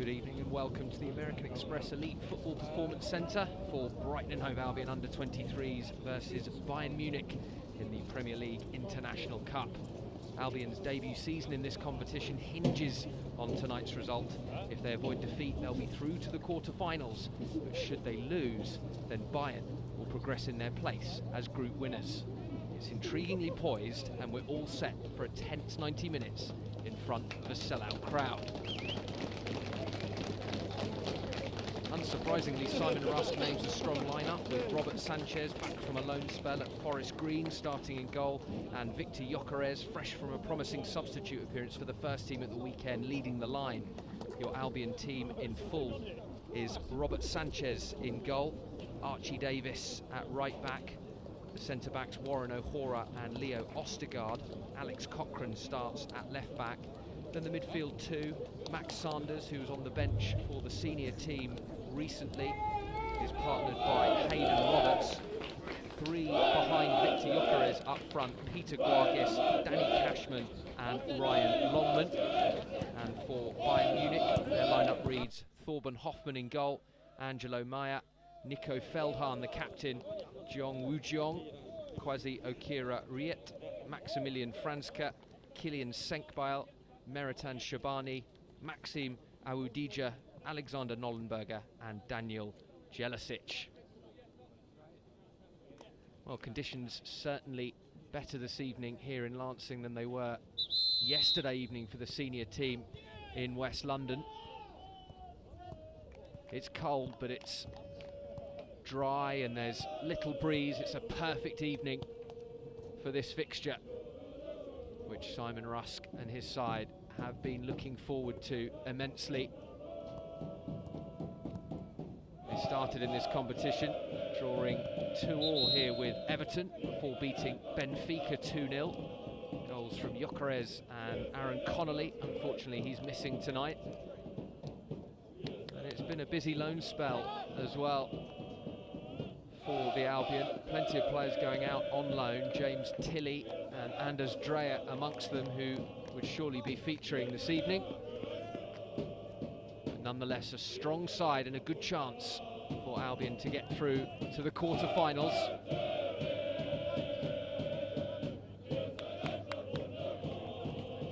Good evening and welcome to the American Express Elite Football Performance Centre for Brighton Hove Albion under-23s versus Bayern Munich in the Premier League International Cup. Albion's debut season in this competition hinges on tonight's result. If they avoid defeat, they'll be through to the quarter-finals, but should they lose, then Bayern will progress in their place as group winners. It's intriguingly poised, and we're all set for a tense 90 minutes in front of a sellout crowd. Unsurprisingly, Simon Rusk names a strong lineup with Robert Sanchez back from a loan spell at Forest Green starting in goal, and Victor Gyökeres fresh from a promising substitute appearance for the first team at the weekend leading the line. Your Albion team in full is Robert Sanchez in goal, Archie Davis at right back, the centre backs Warren O'Hora and Leo Ostergaard. Alex Cochrane starts at left back. Then the midfield two, Max Sanders, who's on the bench for the senior team recently, is partnered by Hayden Roberts. Three behind Victor Gyökeres up front, Peter Guargis, Danny Cashman and Ryan Longman. And for Bayern Munich, their lineup reads Thorben Hoffmann in goal, Angelo Maya, Nico Feldhahn the captain, Jeong Woo-jeong, Kwasi Okira Riet, Maximilian Franska, Kilian Senkbeil, Meritan Shabani, Maxim Awudija, Alexander Nollenberger and Daniel Jelasic. Well, conditions certainly better this evening here in Lancing than they were yesterday evening for the senior team in West London. It's cold, but it's dry and there's little breeze. It's a perfect evening for this fixture, which Simon Rusk and his side have been looking forward to immensely. They started in this competition drawing 2-2 here with Everton before beating Benfica 2-0. Goals from Gyökeres and Aaron Connolly. Unfortunately, he's missing tonight. And it's been a busy loan spell as well for the Albion. Plenty of players going out on loan. James Tilley and Anders Dreyer amongst them, who would surely be featuring this evening. But nonetheless, a strong side and a good chance for Albion to get through to the quarter-finals.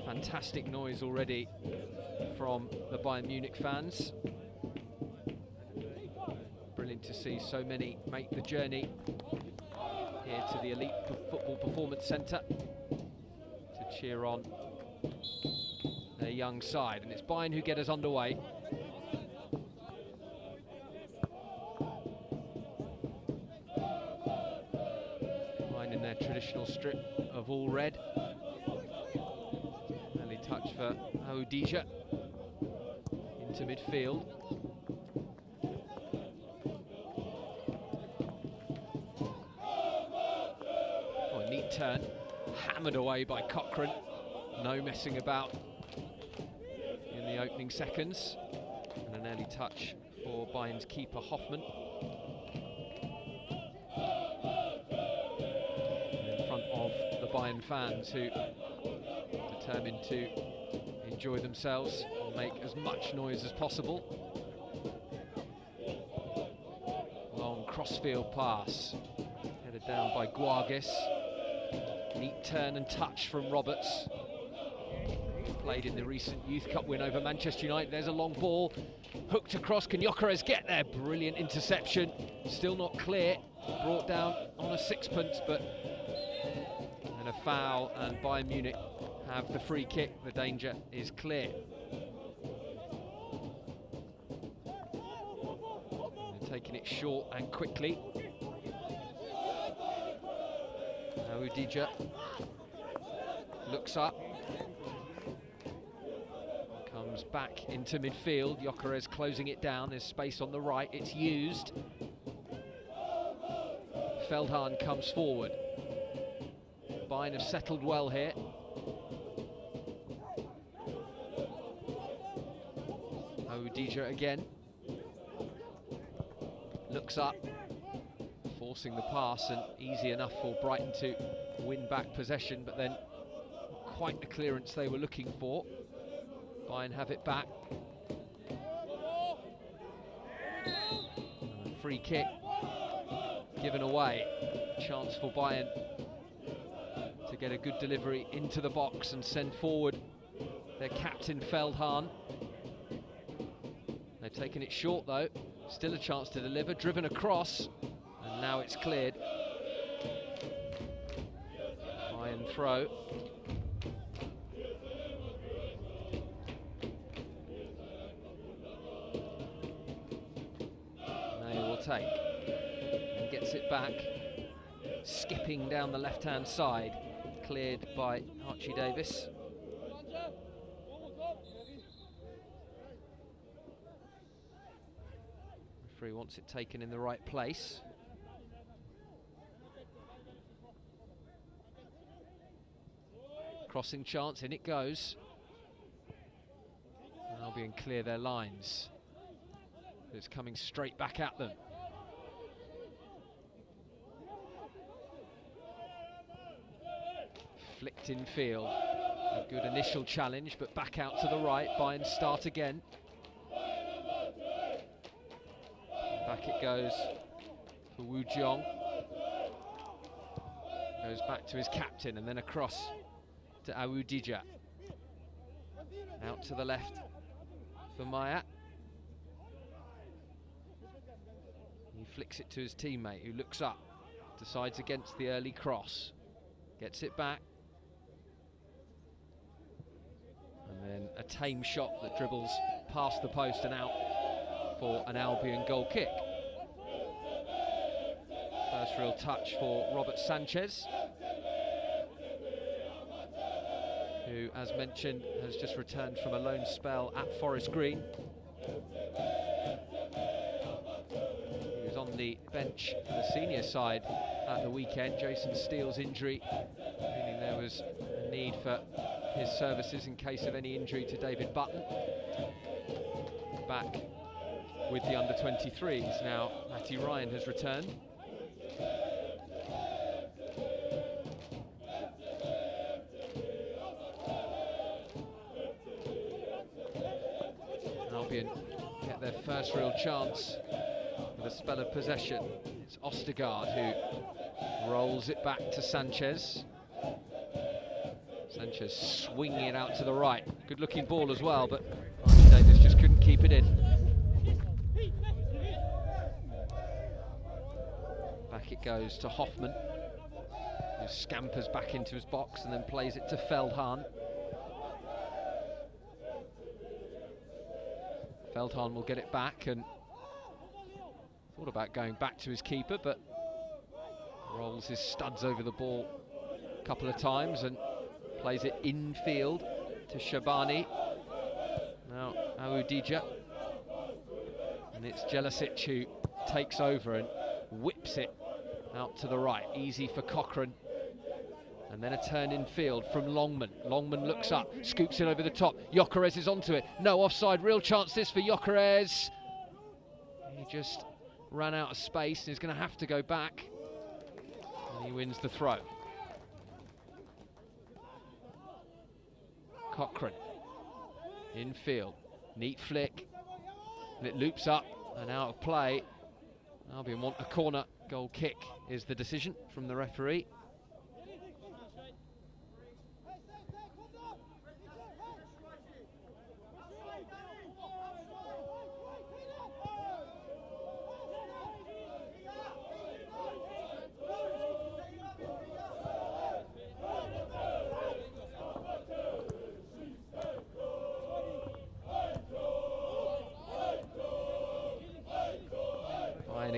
Fantastic noise already from the Bayern Munich fans. Brilliant to see so many make the journey here to the Elite Football Performance Centre to cheer on their young side. And it's Bayern who get us underway. Bayern in their traditional strip of all red. Early touch for Awudija into midfield. Turn, hammered away by Cochrane. No messing about in the opening seconds. And an early touch for Bayern's keeper Hoffmann. And in front of the Bayern fans, who are determined to enjoy themselves and make as much noise as possible. Long crossfield pass, headed down by Guargis. Neat turn and touch from Roberts. Played in the recent Youth Cup win over Manchester United. There's a long ball, hooked across. Can Gyökeres get there? Brilliant interception. Still not clear. Brought down on a sixpence, but And a foul, and Bayern Munich have the free kick. The danger is clear. They're taking it short and quickly. Udija looks up, comes back into midfield. Gyökeres closing it down. There's space on the right. It's used. Feldhahn comes forward. Bayern have settled well here. Udija again. Looks up, forcing the pass, and easy enough for Brighton to win back possession, but then quite the clearance they were looking for. Bayern have it back. And a free kick given away. Chance for Bayern to get a good delivery into the box and send forward their captain Feldhahn. They've taken it short though. Still a chance to deliver, driven across, and now it's cleared. Bayern throw. They will take, and gets it back, skipping down the left-hand side, cleared by Archie Davis. Referee wants it taken in the right place. Crossing chance, in it goes. Albion clear their lines. It's coming straight back at them. Flicked in field. A good initial challenge, but back out to the right. Bayern start again. Back it goes for Wu Jiong. Goes back to his captain and then across to Udija. Out to the left for Maya. He flicks it to his teammate who looks up, decides against the early cross, gets it back. And then a tame shot that dribbles past the post and out for an Albion goal kick. First real touch for Robert Sanchez, who, as mentioned, has just returned from a loan spell at Forest Green. He was on the bench for the senior side at the weekend. Jason Steele's injury, meaning there was a need for his services in case of any injury to David Button. Back with the under-23s now. Matty Ryan has returned. Albion get their first real chance with a spell of possession. It's Ostergaard who rolls it back to Sanchez. Sanchez swinging it out to the right. Good looking ball as well, but Archie Davis just couldn't keep it in. Back it goes to Hoffman, who scampers back into his box and then plays it to Feldhahn. Feldhahn will get it back and thought about going back to his keeper, but rolls his studs over the ball a couple of times and plays it infield to Shabani. Now Udija, and it's Jelasic who takes over and whips it out to the right. Easy for Cochrane, and then a turn in field from Longman. Longman looks up, scoops it over the top. Gyökeres is onto it. No offside. Real chance this for Gyökeres. He just ran out of space and he's going to have to go back, and he wins the throw. Cochrane in field, neat flick, and it loops up and out of play. Albion want a corner. Goal kick is the decision from the referee.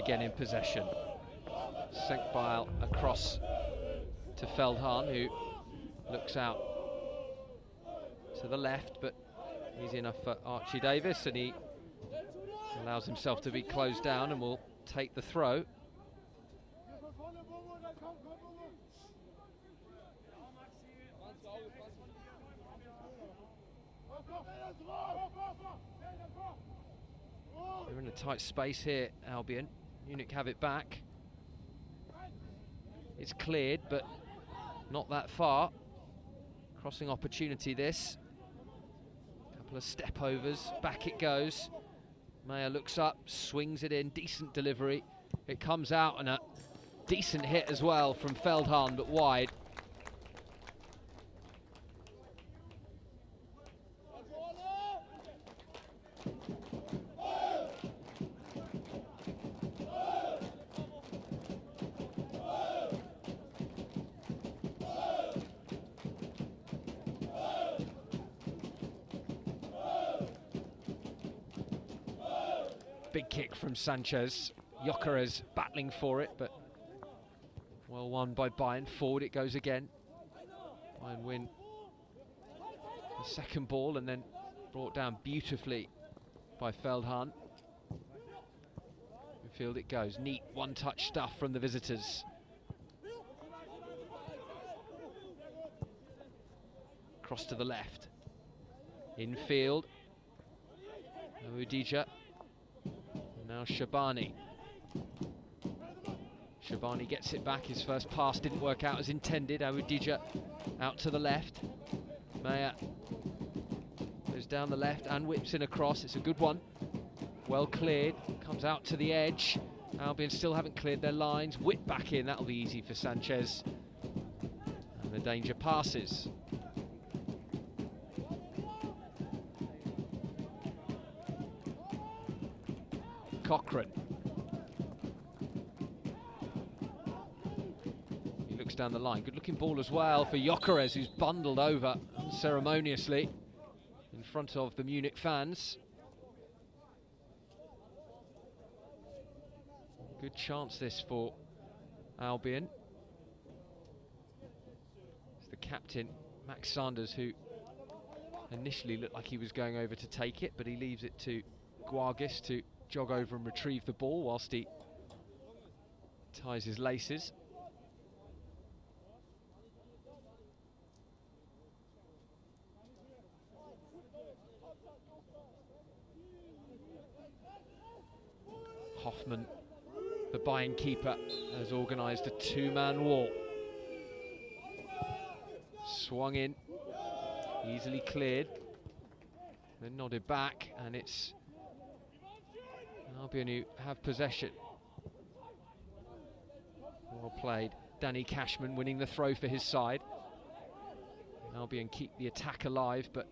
again in possession. Senkbeil across to Feldhahn, who looks out to the left, but easy enough for Archie Davis, and he allows himself to be closed down and will take the throw. They're in a tight space here, Albion. Munich have it back. It's cleared, but not that far. Crossing opportunity this. Couple of step overs, back it goes. Meyer looks up, swings it in, decent delivery. It comes out, and a decent hit as well from Feldhahn, but wide. Big kick from Sanchez. Gyökeres battling for it, but well won by Bayern. Forward it goes again. Bayern win the second ball and then brought down beautifully by Feldhahn. Midfield it goes. Neat one-touch stuff from the visitors. Cross to the left. Infield. Udija. Now Shabani. Shabani gets it back. His first pass didn't work out as intended. Udija out to the left. Meyer goes down the left and whips in across. It's a good one. Well cleared. Comes out to the edge. Albion still haven't cleared their lines. Whip back in. That'll be easy for Sanchez. And the danger passes. Cochrane. He looks down the line. Good looking ball as well for Gyökeres, who's bundled over unceremoniously in front of the Munich fans. Good chance this for Albion. It's the captain, Max Sanders, who initially looked like he was going over to take it, but he leaves it to Guargis to jog over and retrieve the ball whilst he ties his laces. Hoffmann, the Bayern keeper, has organised a two-man wall. Swung in, easily cleared, then nodded back, and it's Albion who have possession. Well played. Danny Cashman winning the throw for his side. Albion keep the attack alive, but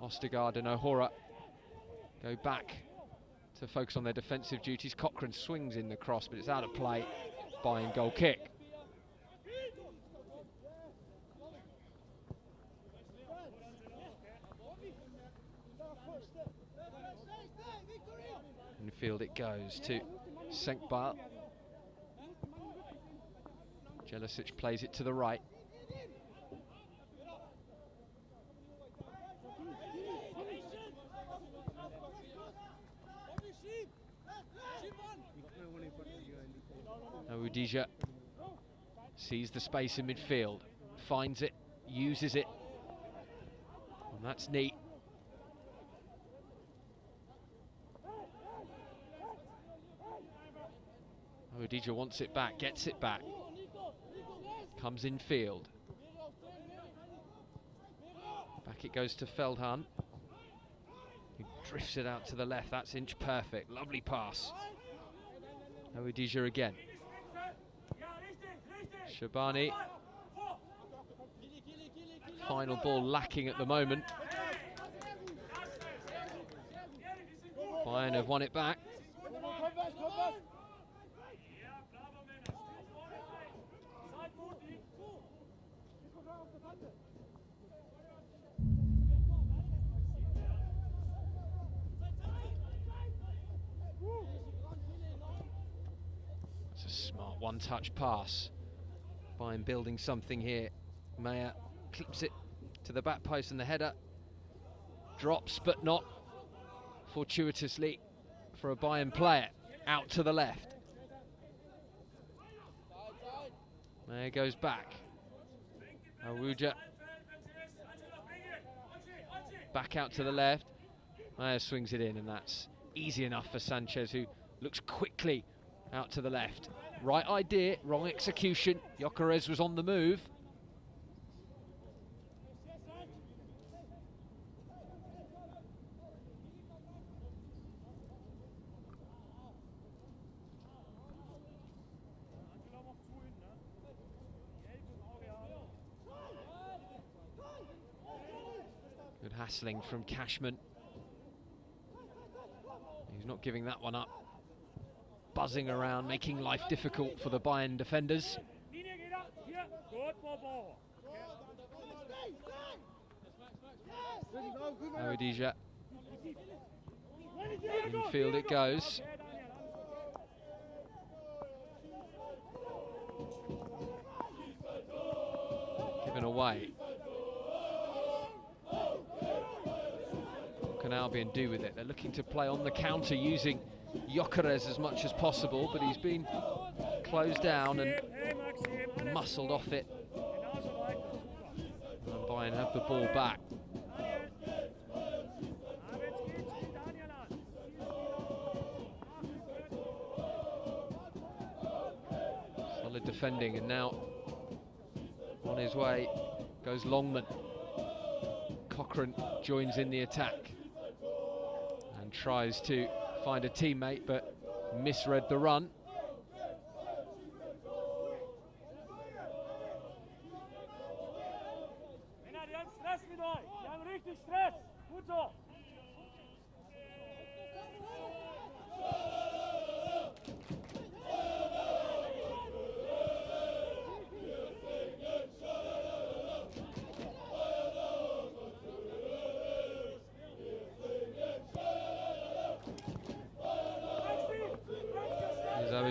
Ostergaard and O'Hora go back to focus on their defensive duties. Cochrane swings in the cross, but it's out of play. Bayern goal kick. Infield it goes to Senkbeil. Jelicic plays it to the right. Udija sees the space in midfield, finds it, uses it, and that's neat. Udija wants it back, gets it back, comes in field. Back it goes to Feldhahn. He drifts it out to the left, that's inch perfect, lovely pass. Udija again. Shabani. Final ball lacking at the moment. Bayern have won it back. one-touch pass. Bayern building something here. Mayer clips it to the back post, and the header drops, but not fortuitously for a Bayern player. Out to the left. Mayer goes back. Aruja back out to the left. Mayer swings it in, and that's easy enough for Sanchez, who looks quickly out to the left. Right idea, wrong execution. Gyökeres was on the move. Good hassling from Cashman. He's not giving that one up. Buzzing around, making life difficult for the Bayern defenders. Audija. Infield it goes. Given away. What can Albion do with it? They're looking to play on the counter using Gyökeres as much as possible, but he's been closed down and muscled off it. And Bayern have the ball back. Solid defending, and now on his way goes Longman. Cochrane joins in the attack and tries to find a teammate, but misread the run.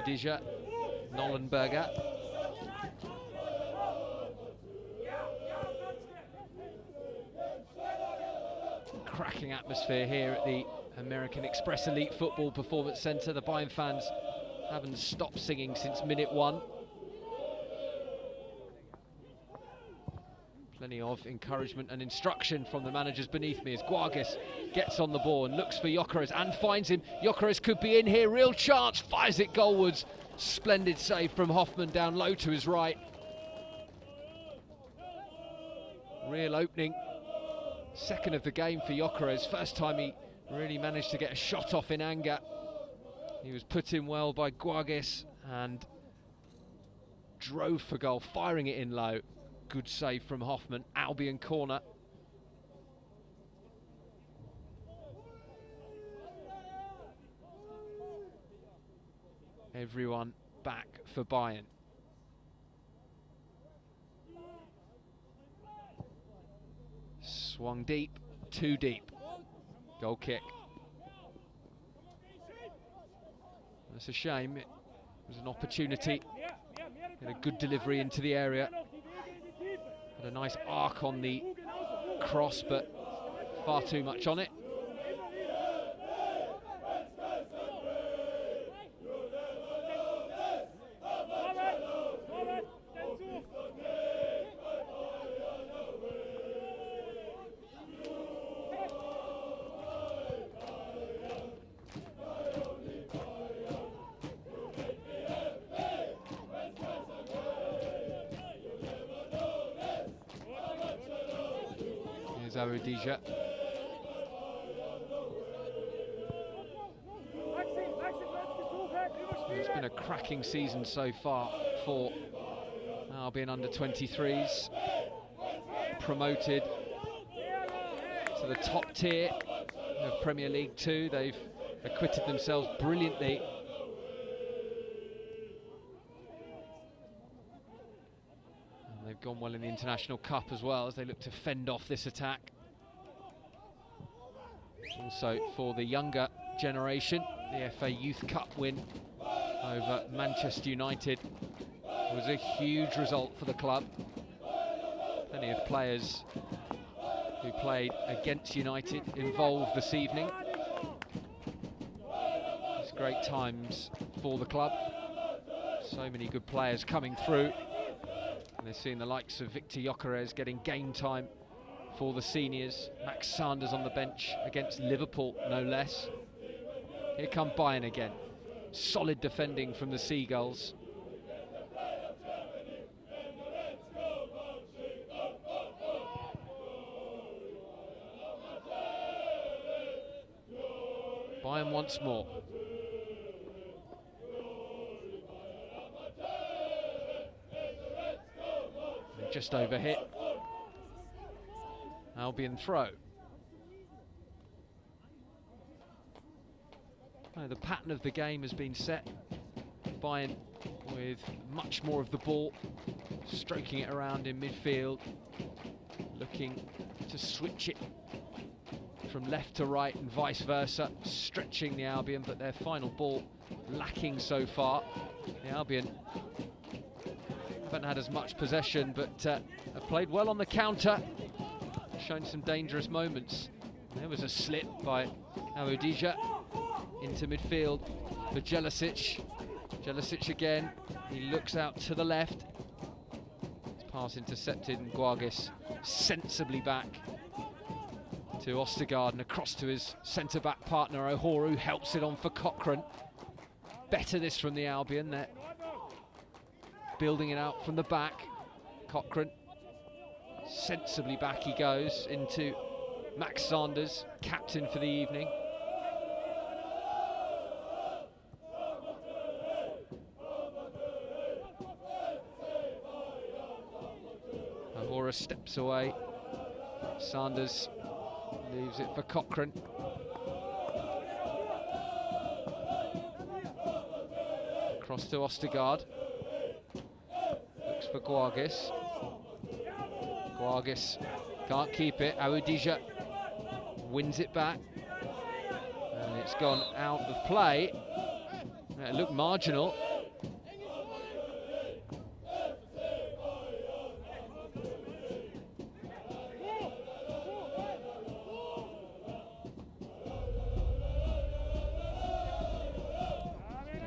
Audija, Nollenberger. Cracking atmosphere here at the American Express Elite Football Performance Centre. The Bayern fans haven't stopped singing since minute 1. Plenty of encouragement and instruction from the managers beneath me as Guargas gets on the ball and looks for Gyökeres and finds him. Gyökeres could be in here, real chance, fires it goalwards. Splendid save from Hoffman down low to his right. Real opening. Second of the game for Gyökeres. First time he really managed to get a shot off in anger. He was put in well by Guargas and drove for goal, firing it in low. Good save from Hoffman. Albion corner. Everyone back for Bayern. Swung deep, too deep. Goal kick. That's a shame. It was an opportunity. Had a good delivery into the area. Had a nice arc on the cross, but far too much on it. Audija. It's been a cracking season so far for Albion under 23s. Promoted to the top tier of Premier League 2. They've acquitted themselves brilliantly. And they've gone well in the International Cup as well as they look to fend off this attack. Also for the younger generation, the FA Youth Cup win over Manchester United was a huge result for the club. Plenty of players who played against United involved this evening. It's great times for the club. So many good players coming through. And they're seeing the likes of Victor Gyökeres getting game time for the seniors. Max Sanders on the bench against Liverpool, no less. Here come Bayern again. Solid defending from the Seagulls. Bayern once more. They're just overhit. Albion throw. The pattern of the game has been set. Bayern with much more of the ball, stroking it around in midfield, looking to switch it from left to right and vice versa, stretching the Albion, but their final ball lacking so far. The Albion haven't had as much possession, but have played well on the counter, shown some dangerous moments. There was a slip by Awudija into midfield for Jelicic. Jelicic again, he looks out to the left. His pass intercepted and Guargis sensibly back to Ostergaard and across to his centre-back partner Ohoru, helps it on for Cochrane. Better this from the Albion, they're building it out from the back. Cochrane, sensibly back he goes into Max Sanders, captain for the evening. Ohoru steps away, Sanders leaves it for Cochrane. Across to Ostergaard. Looks for Guargis. Guargis can't keep it. Awudija wins it back. And it's gone out of play. It looked marginal.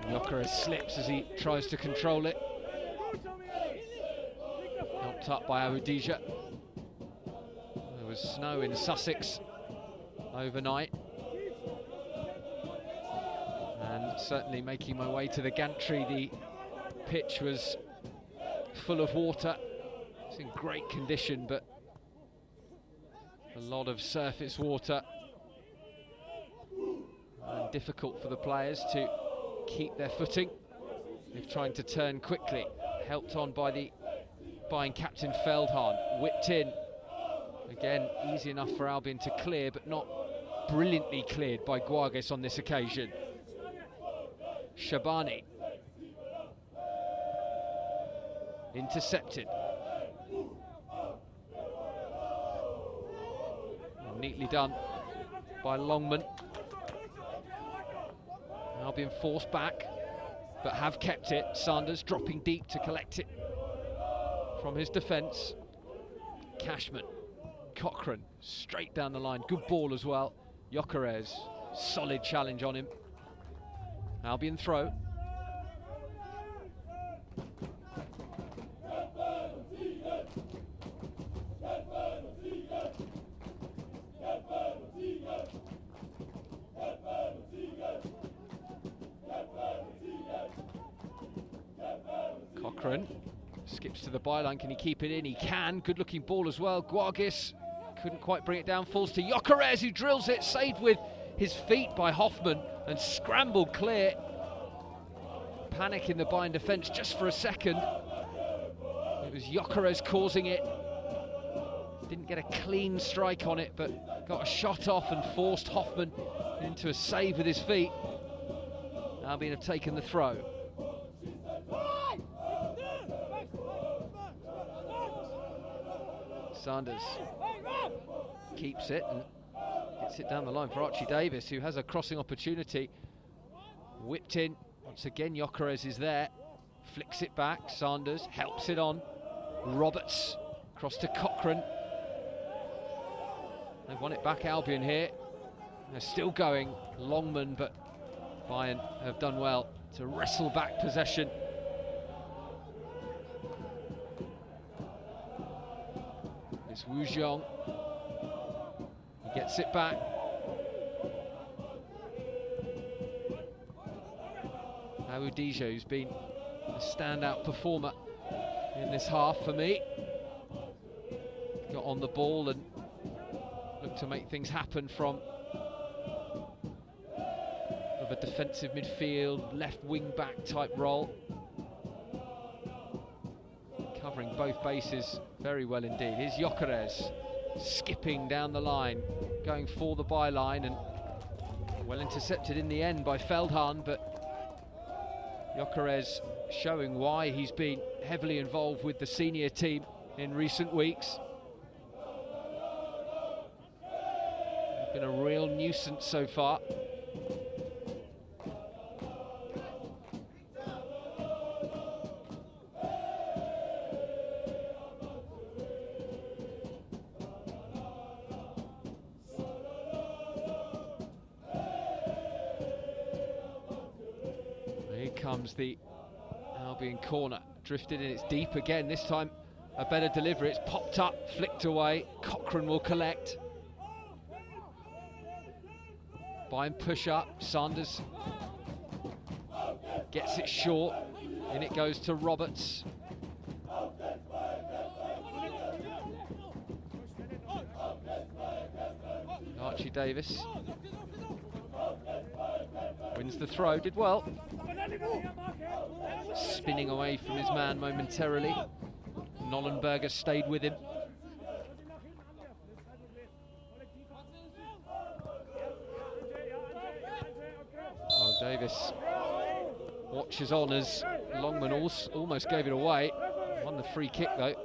Gyökeres slips as he tries to control it. Helped up by Awudija. There was snow in Sussex overnight. And certainly making my way to the gantry, the pitch was full of water. It's in great condition, but a lot of surface water. And difficult for the players to keep their footing. They're trying to turn quickly, helped on by the Bayern captain Feldhahn, whipped in. Again, easy enough for Albion to clear, but not brilliantly cleared by Guargis on this occasion. Shabani. Intercepted. Neatly done by Longman. Albion forced back, but have kept it. Sanders dropping deep to collect it from his defence. Cashman, Cochrane, straight down the line. Good ball as well. Gyökeres, solid challenge on him. Albion throw. Cochrane skips to the byline. Can he keep it in? He can. Good looking ball as well. Guargis couldn't quite bring it down. Falls to Gyökeres, who drills it. Saved with his feet by Hoffman and scrambled clear. Panic in the Bayern defence just for a second. It was Gyökeres causing it. Didn't get a clean strike on it, but got a shot off and forced Hoffman into a save with his feet. Albion have taken the throw. Sanders keeps it and gets it down the line for Archie Davis, who has a crossing opportunity. Whipped in Once again, Gyökeres is there. Flicks it back. Sanders helps it on. Roberts across to Cochrane. They've won it back, Albion here. They're still going. Longman, but Bayern have done well to wrestle back possession. It's Wu Jiang. He gets it back. Awudija, who's been a standout performer in this half for me. Got on the ball and looked to make things happen from a defensive midfield, left wing back type role. Covering both bases very well indeed. Here's Gyökeres skipping down the line, going for the byline, and well intercepted in the end by Feldhahn, but Gyökeres showing why he's been heavily involved with the senior team in recent weeks. Been a real nuisance so far. Here comes the Albion corner, drifted in, it's deep again, this time a better delivery, it's popped up, flicked away, Cochrane will collect. Bayern push up, Sanders gets it short, and it goes to Roberts. Archie Davis wins the throw, did well. Spinning away from his man momentarily. Nollenberger stayed with him. Oh, Davis watches on as Longman almost gave it away. Won the free kick though.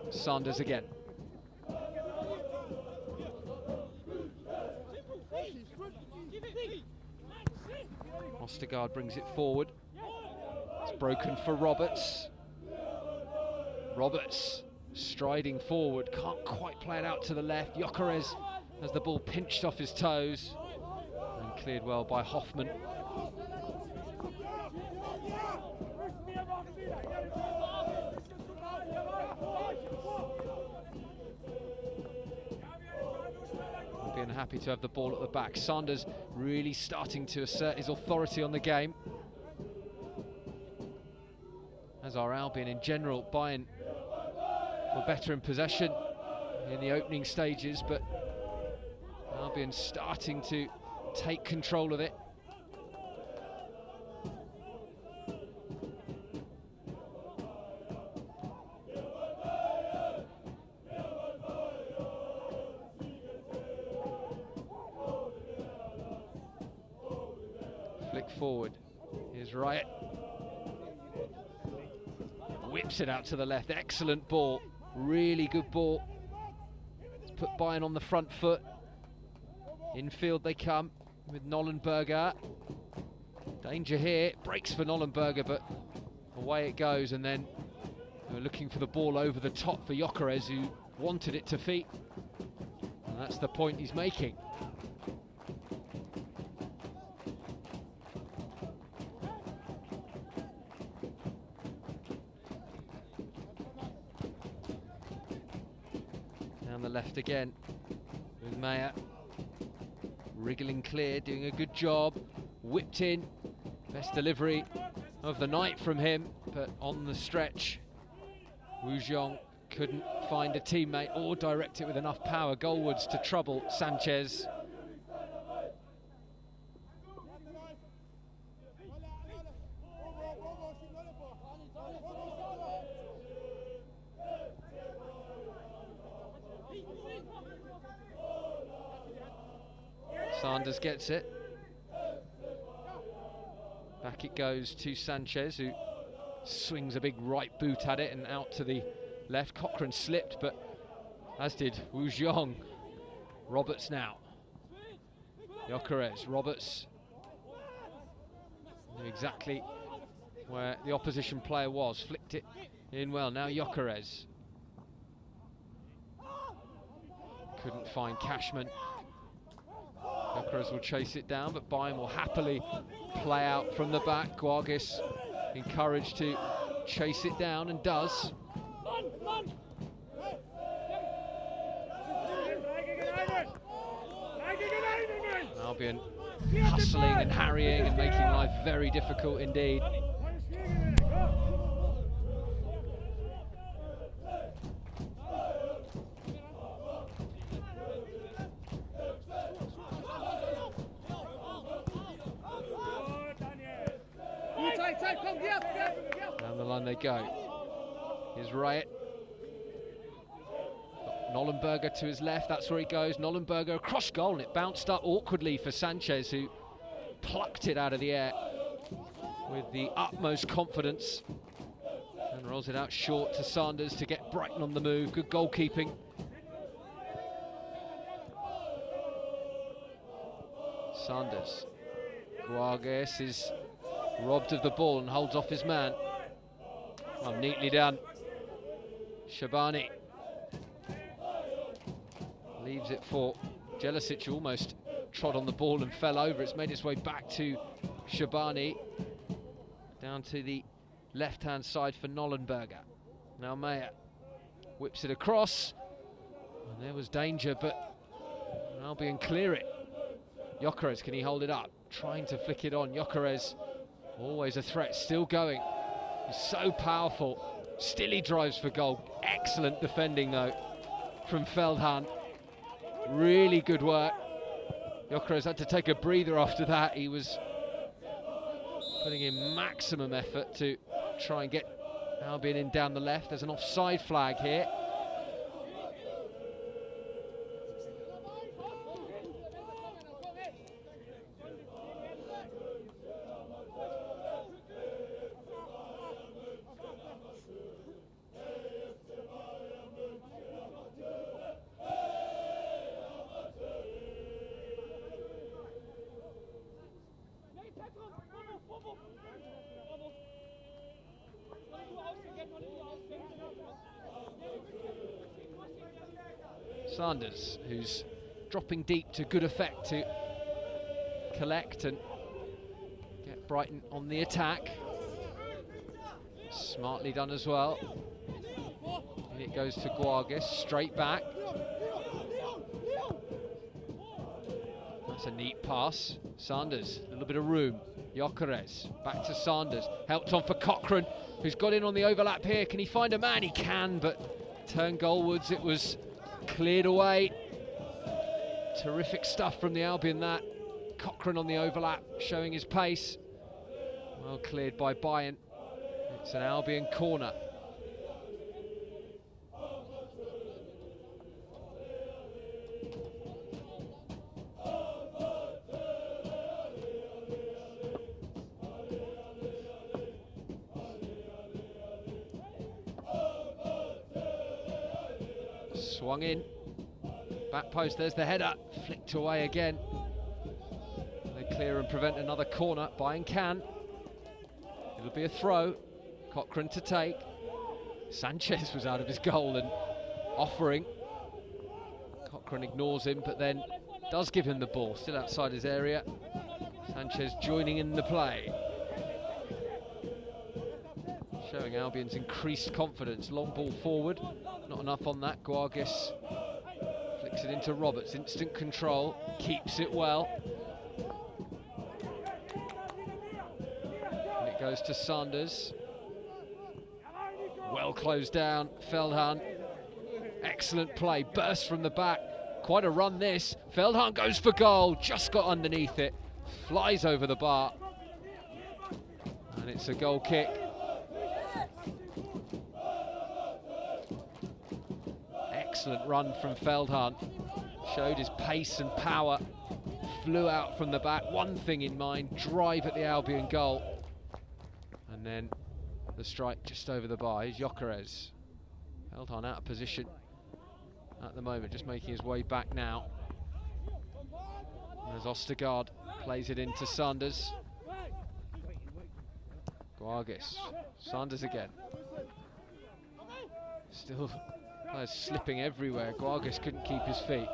Sanders again. Ostergaard brings it forward. It's broken for Roberts. Roberts striding forward, can't quite play it out to the left. Gyökeres has the ball pinched off his toes and cleared well by Hoffman. Albion happy to have the ball at the back. Sanders really starting to assert his authority on the game. As are Albion in general. Bayern were better in possession in the opening stages, but Albion starting to take control of it. Flick forward. Here's Riot. Whips it out to the left. Excellent ball. Really good ball. It's put Bayern on the front foot. Infield they come with Nollenberger. Danger here. Breaks for Nollenberger, but away it goes. And then we're looking for the ball over the top for Gyökeres, who wanted it to feet. And that's the point he's making. Down the left again with Mayer. Wriggling clear, doing a good job. Whipped in. Best delivery of the night from him, but on the stretch, Wu Jiang couldn't find a teammate or direct it with enough power goalwards to trouble Sanchez. Sanders gets it. Back it goes to Sanchez, who swings a big right boot at it and out to the left. Cochrane slipped, but as did Wu Zhong. Roberts now. Gyökeres, Roberts knew exactly where the opposition player was, flicked it in well. Now Gyökeres. Couldn't find Cashman. Gyökeres will chase it down, but Bayern will happily play out from the back. Guargis encouraged to chase it down and does. Albion hustling and harrying and making life very difficult indeed. Down the line they go. Here's Riot. Nollenberger to his left, that's where he goes. Nollenberger across goal, and it bounced up awkwardly for Sanchez, who plucked it out of the air with the utmost confidence and rolls it out short to Sanders to get Brighton on the move. Good goalkeeping. Sanders. Guargis is robbed of the ball and holds off his man. Well, neatly done. Shabani leaves it for Jelicic, who almost trod on the ball and fell over. It's made its way back to Shabani, down to the left-hand side for Nollenberger. Now Meyer whips it across, and there was danger, but Albion clear it. Gyökeres, can he hold it up? Trying to flick it on. Gyökeres, always a threat, still going. He's so powerful. Still he drives for goal. Excellent defending though from Feldhahn. Really good work. Gyökeres had to take a breather after that. He was putting in maximum effort to try and get Albion in down the left. There's an offside flag here. Sanders, who's dropping deep to good effect to collect and get Brighton on the attack. Smartly done as well. And it goes to Guargis, straight back. That's a neat pass. Sanders, a little bit of room. Gyökeres, back to Sanders. Helped on for Cochrane, who's got in on the overlap here. Can he find a man? He can, but turn goalwards. It was cleared away. Terrific stuff from the Albion, that. Cochrane on the overlap, showing his pace. Well cleared by Bayern. It's an Albion corner. Swung in, back post, there's the header, flicked away again. They clear and prevent another corner. Bayern can. It'll be a throw. Cochrane to take. Sanchez was out of his goal and offering. Cochrane ignores him, but then does give him the ball, still outside his area. Sanchez joining in the play, showing Albion's increased confidence. Long ball forward, not enough on that. Guargis flicks it into Roberts, instant control, keeps it well. And it goes to Sanders. Well closed down, Feldhahn. Excellent play, burst from the back. Quite a run this. Feldhahn goes for goal, just got underneath it. Flies over the bar. And it's a goal kick. Excellent run from Feldhahn. Showed his pace and power. Flew out from the back. One thing in mind, drive at the Albion goal. then the strike just over the bar is Gyökeres. Feldhahn out of position at the moment, just making his way back now. As Ostergaard plays it into Sanders. Guargis, Sanders again. Still players slipping everywhere. Guargis couldn't keep his feet.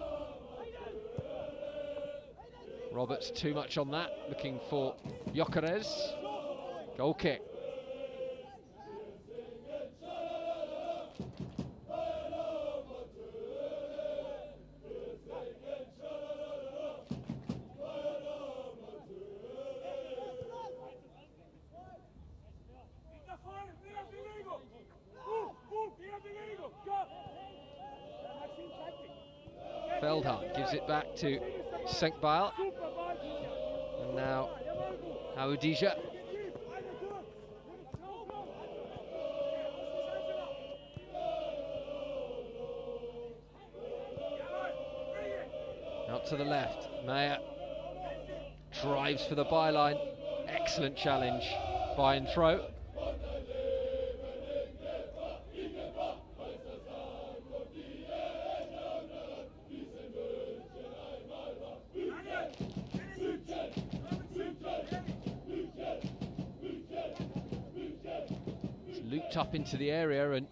Roberts too much on that, looking for Gyökeres. Goal kick. Feldhahn gives it back to Senkbeil. And now Audija. Out to the left. Meyer drives for the byline. Excellent challenge. Bayern throw. Looped up into the area, and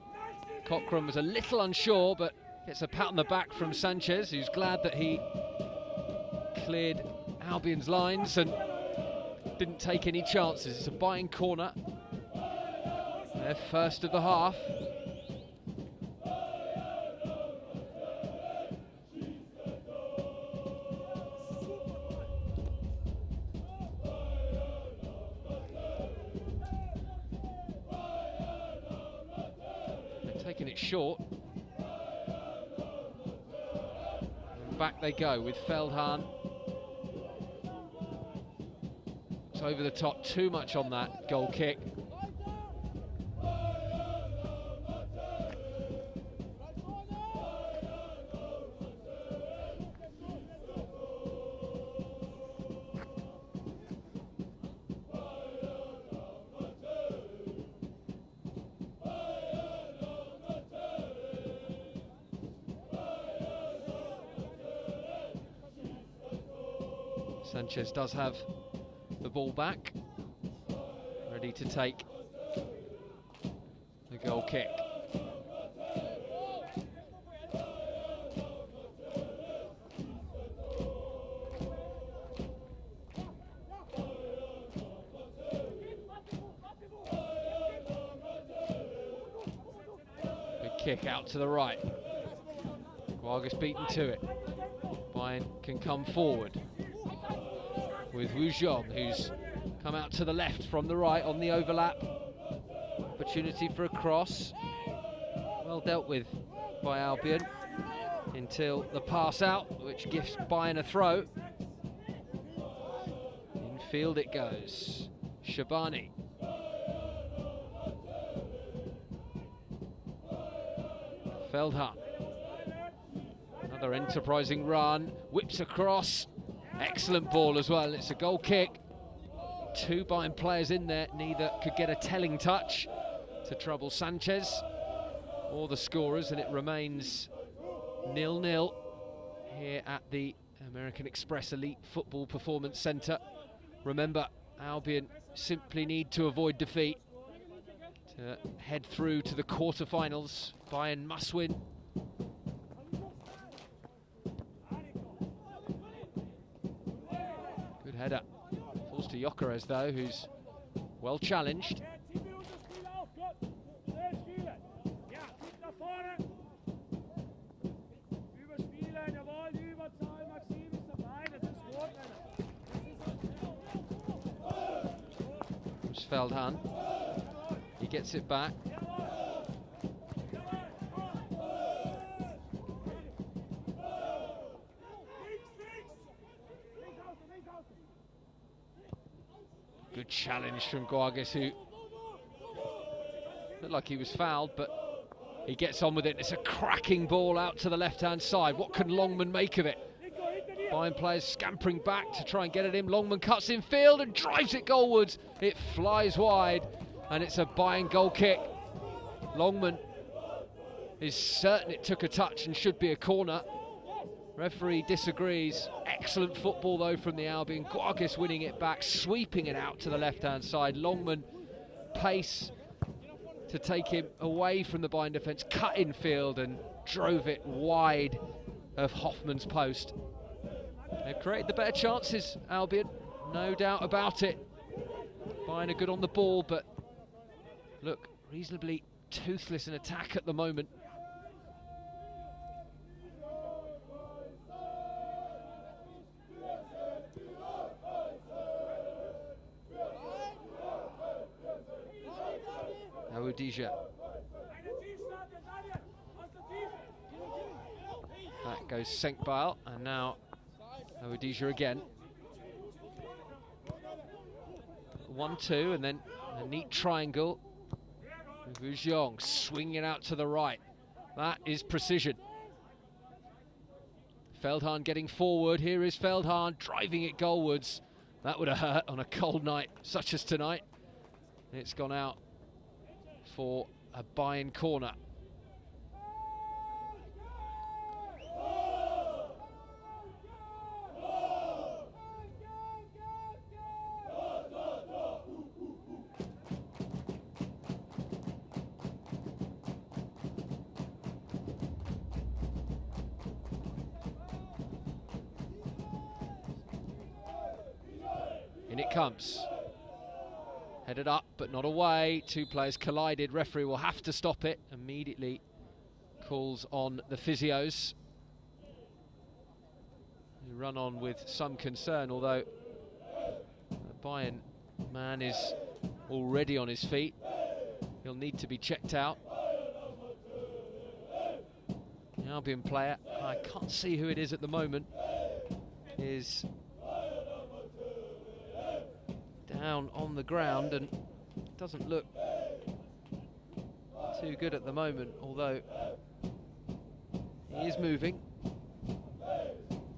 Cochrane was a little unsure, but gets a pat on the back from Sanchez, who's glad that he cleared Albion's lines and didn't take any chances. It's a Bayern corner, their first of the half. Taking it short. And back they go with Feldhahn. It's over the top, too much on that goal kick. Sanchez does have the ball back, ready to take the goal kick. Good kick out to the right. Guargis beaten to it. Bayern can come forward with Wu Zhong, who's come out to the left from the right on the overlap. Opportunity for a cross. Well dealt with by Albion until the pass out, which gives Bayern a throw. Infield it goes. Shabani. Feldhahn. Another enterprising run. Whips across. Excellent ball as well. It's a goal kick. Two Bayern players in there. Neither could get a telling touch to trouble Sanchez or the scorers, and it remains 0-0 here at the American Express Elite Football Performance Centre. Remember, Albion simply need to avoid defeat to head through to the quarter-finals. Bayern must win. Good header. Falls to Gyökeres though, who's well challenged. Feldhahn. He gets it back. Good challenge from Guargis, who looked like he was fouled, but he gets on with it. It's a cracking ball out to the left-hand side. What can Longman make of it? Bayern players scampering back to try and get it in. Longman cuts in field and drives it goalwards. It flies wide, and it's a Bayern goal kick. Longman is certain it took a touch and should be a corner. Referee disagrees. Excellent football though from the Albion. Guargis winning it back, sweeping it out to the left-hand side. Longman, pace to take him away from the Bayern defence, cut in field and drove it wide of Hoffman's post. They've created the better chances, Albion, no doubt about it. Bayern are good on the ball, but look, reasonably toothless in attack at the moment. Awudija. That goes Senkbeil, and now Awudija again. 1-2, and then a neat triangle. Vujong swinging out to the right. That is precision. Feldhahn getting forward. Here is Feldhahn driving it goalwards. That would have hurt on a cold night such as tonight. It's gone out for a Bayern corner. In it comes. Headed up, but not away. Two players collided. Referee will have to stop it. Immediately calls on the physios. Who run on with some concern, although the Bayern man is already on his feet. He'll need to be checked out. The Albion player, I can't see who it is at the moment, is down on the ground and doesn't look too good at the moment, although he is moving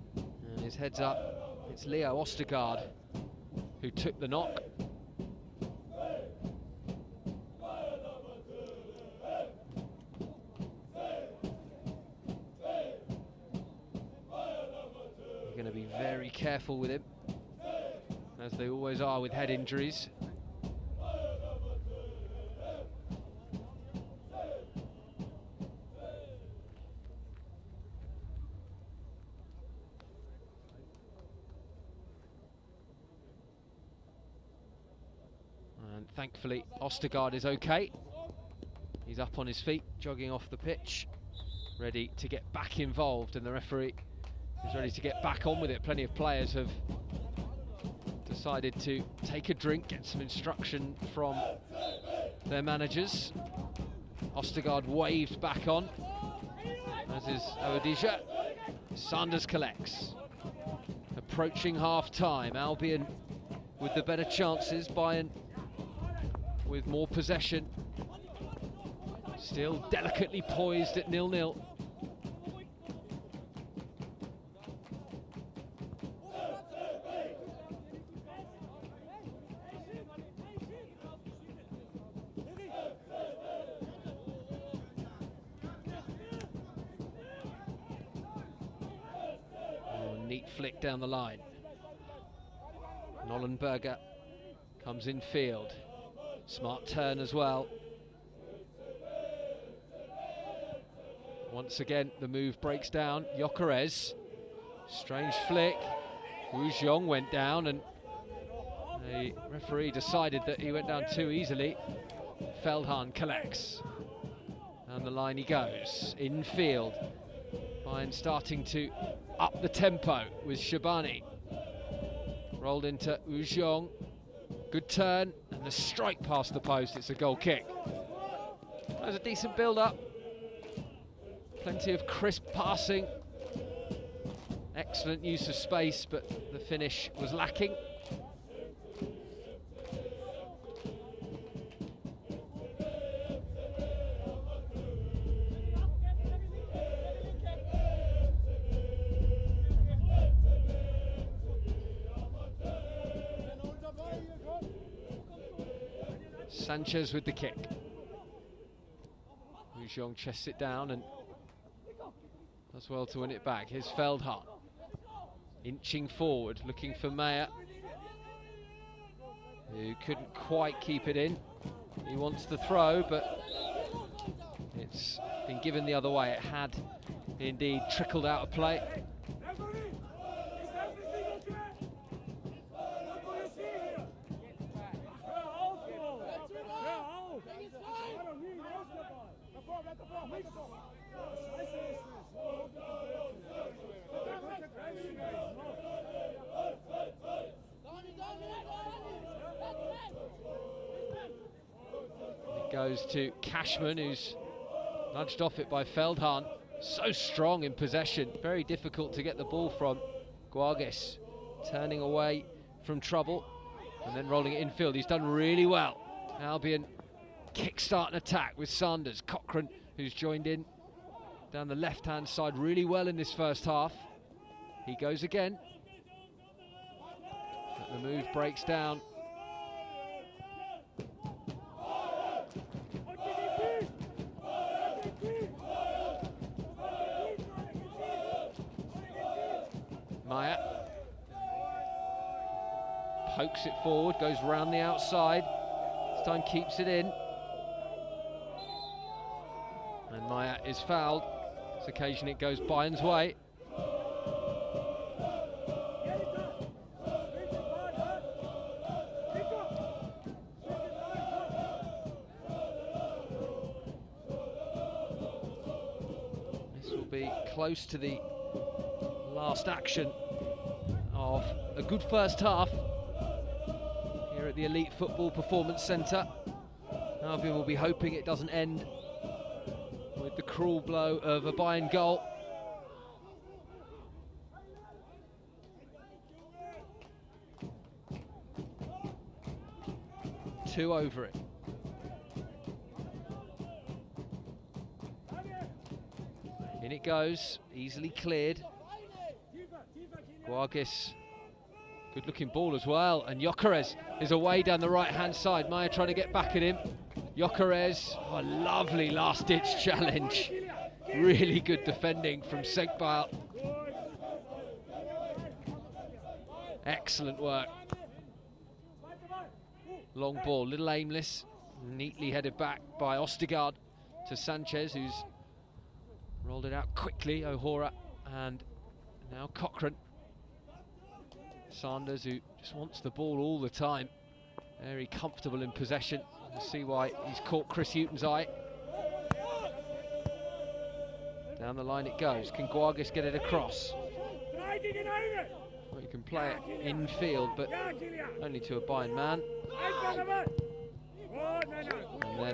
and his head's up. It's Leo Ostergaard who took the knock. You're going to be very careful with him, as they always are with head injuries. And thankfully Ostergaard is okay. He's up on his feet, jogging off the pitch, ready to get back involved, and the referee is ready to get back on with it. Plenty of players have decided to take a drink, get some instruction from their managers. Ostergaard waved back on, as is Awudija. Sanders collects. Approaching half-time, Albion with the better chances, Bayern with more possession. Still delicately poised at 0-0. Neat flick down the line. Nollenberger comes in field. Smart turn as well. Once again, the move breaks down. Gyökeres. Strange flick. Wu Xiong went down, and the referee decided that he went down too easily. Feldhahn collects. Down the line he goes. In field. Bayern starting to up the tempo with Shabani. Rolled into Wu Xiong. Good turn, and the strike past the post. It's a goal kick. That was a decent build-up. Plenty of crisp passing. Excellent use of space, but the finish was lacking. Sanchez with the kick. Wu chests it down and does well to win it back. Here's Feldhahn, inching forward, looking for Meyer, who couldn't quite keep it in. He wants the throw, but it's been given the other way. It had indeed trickled out of play. It goes to Cashman, who's nudged off it by Feldhahn. So strong in possession, very difficult to get the ball from. Guarges turning away from trouble and then rolling it infield. He's done really well. Albion kickstart an attack with Sanders. Cochrane, who's joined in down the left-hand side really well in this first half. He goes again. But the move breaks down. Meyer pokes it forward, goes round the outside. This time keeps it in. And Meyer is fouled. This occasion it goes Bayern's way. This will be close to the last action of a good first half here at the Elite Football Performance Centre. Albion will be hoping it doesn't end with the cruel blow of a Bayern goal. Two over it. In it goes, easily cleared. Guarges, good looking ball as well, and Gyökeres is away down the right hand side. Meyer trying to get back at him. Gyökeres, oh, lovely last ditch challenge. Really good defending from Segbal. Excellent work. Long ball, little aimless, neatly headed back by Ostigard to Sanchez, who's rolled it out quickly. O'Hora and now Cochrane. Sanders, who just wants the ball all the time, very comfortable in possession. We'll see why he's caught Chris Hughton's eye. Down the line it goes. Can Guarges get it across? Well, you can play it infield, but only to a Bayern man. And then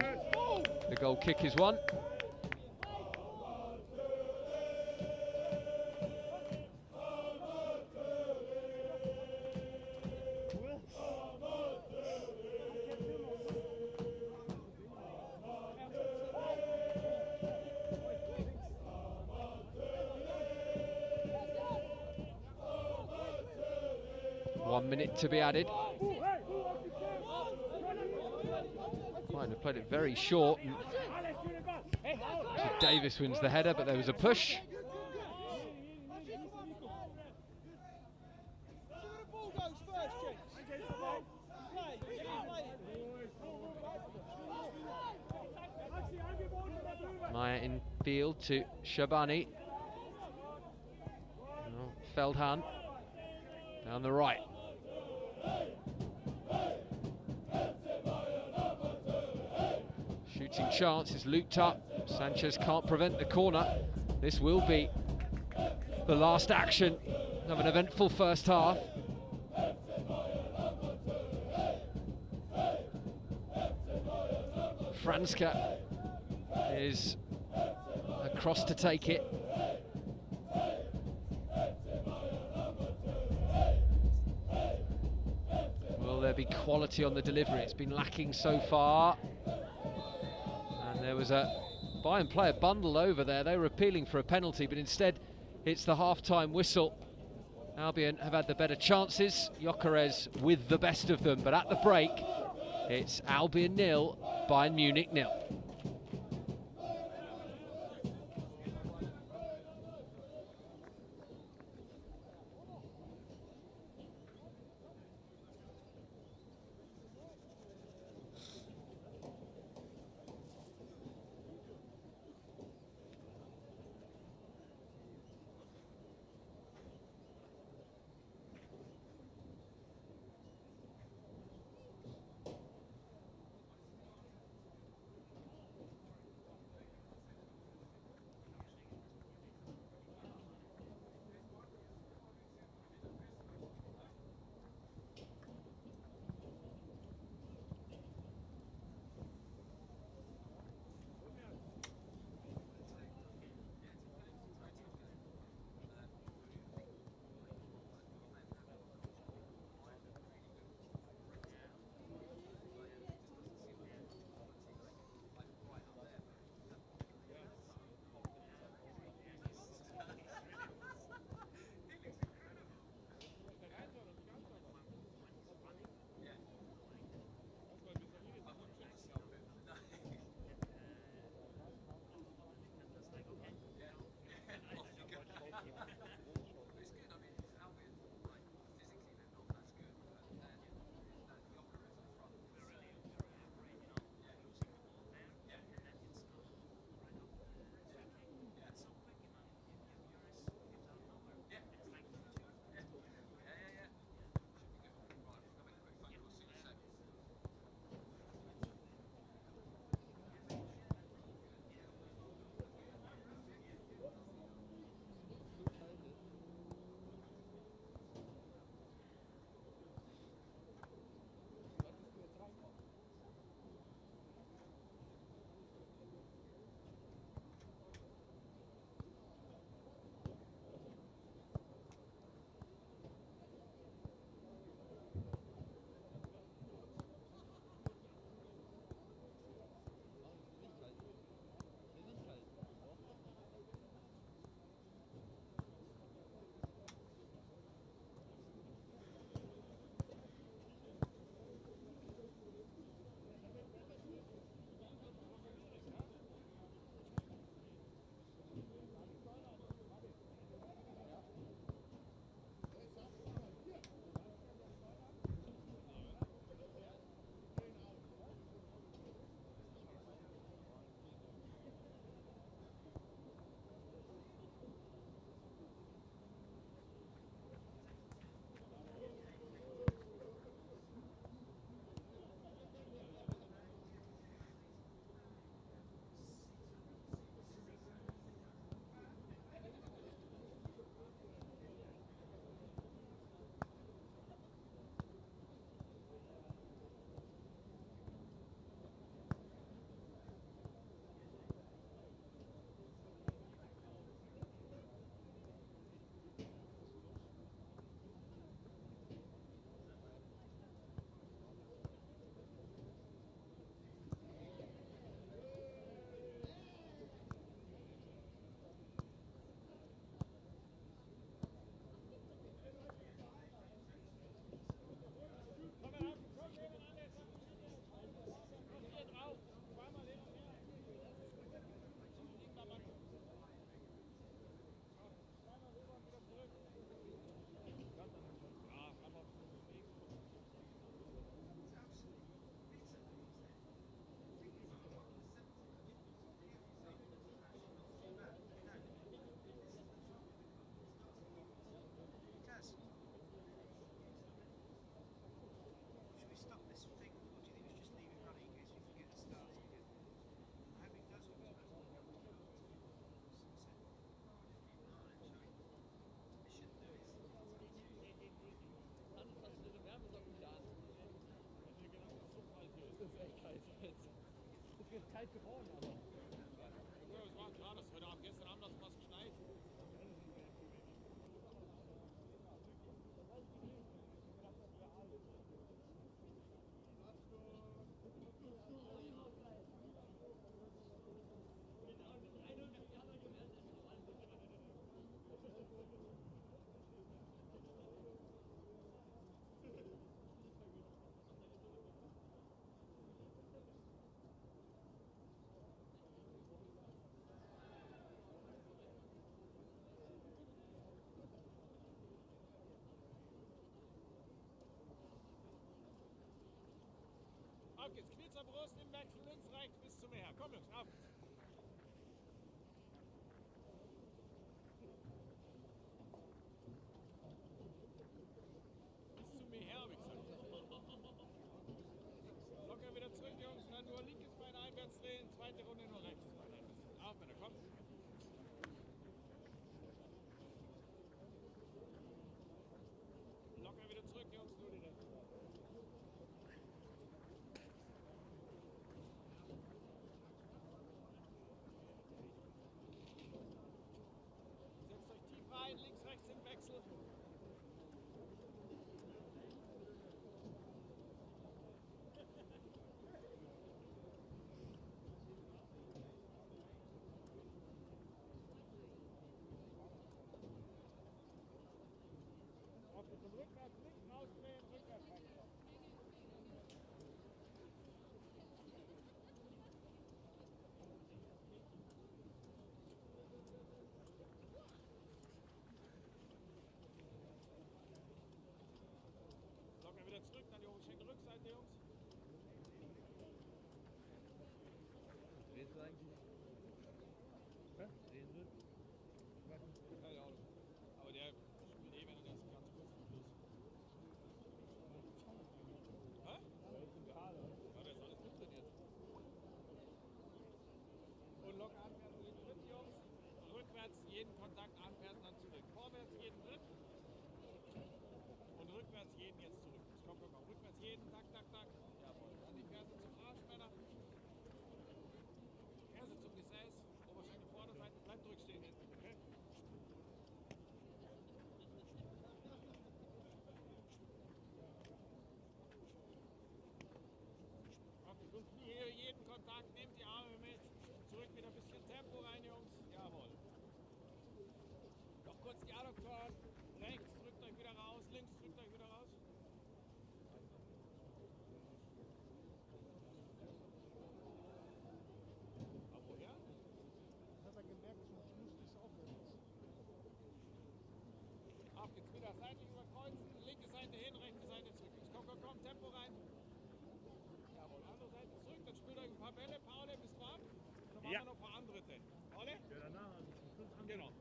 the goal kick is won. Minute to be added. Bayern have played it very short. So Davis wins the header, but there was a push. Meyer in field to Shabani. Feldhahn down the right. Shooting chance is looped up. Sanchez can't prevent the corner. This will be the last action of an eventful first half. Franska is across to take it. Will there be quality on the delivery? It's been lacking so far. And there was a Bayern player bundled over there. They were appealing for a penalty, but instead it's the half-time whistle. Albion have had the better chances. Gyökeres with the best of them, but at the break It's Albion 0, Bayern Munich 0. kalt geworden, aber. Ja, es war klar, dass heute Abend, gestern Abend hat es fast geschneit. zu mir her. Komm, Jungs, auf. Bis zu mir her, habe ich gesagt. Locker wieder zurück, Jungs. Dann nur linkes Bein einwärts drehen. Zweite Runde nur rechtes Bein einwärts drehen. Auf, Männer, komm. Locker wieder zurück, Jungs. Nur die rechte Seite. Setzt euch tief rein. Links, rechts im Wechsel. Zum Rückwärts, links rausdrehen, rückwärts rechts. Locker wieder zurück, dann die Oberschenkel-Rückseite, Jungs. Drehst du eigentlich? Hä? Drehen Sie? Keine Ahnung. Aber der spielt eh, wenn er das ganz kurz am Schluss. Hä? Ja, der ist alles gut trainiert. Und locker anpersen, jeden Schritt, Jungs. Rückwärts jeden Kontakt anpersen, dann zurück. Vorwärts jeden Schritt. Und rückwärts jeden jetzt zurück. Komm, komm, komm. Rückwärts jeden, tak, tak, tak. Jawohl. Dann die Ferse zum Arsch, Männer. Ferse zum Gesäß. Oberschenkel Vorderseite. Bleibt zurückstehen hinten, okay? Und hier jeden Kontakt, nehmt die Arme mit, zurück wieder ein bisschen Tempo rein, Jungs, jawohl. Noch kurz die Adduktoren, rechts drückt euch wieder raus, links drückt euch wieder raus. Aber woher? Das hat er gemerkt, zum Schluss des Aufwärts. Auf geht's wieder, seitlich überkreuzen, linke Seite hin, rechte Seite zurück. Jetzt komm, komm, komm, Tempo rein. Jawohl, andere Seite zurück, dann spielt euch ein paar Bälle. Paul, bist du warm? Dann machen wir noch ein paar andere. Paul? Ja, danach, also zum Schluss an. Genau.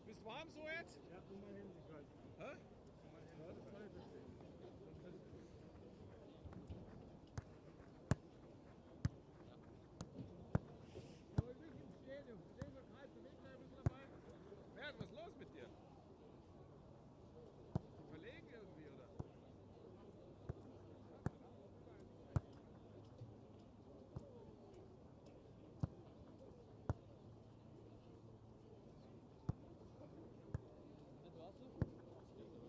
Bist du warm so jetzt? Ja, guck mal hin, ich weiß. Hä? Ja, das kann ich verstehen. Bernd, was ist los mit dir? Verlegen irgendwie, oder? Du hast du?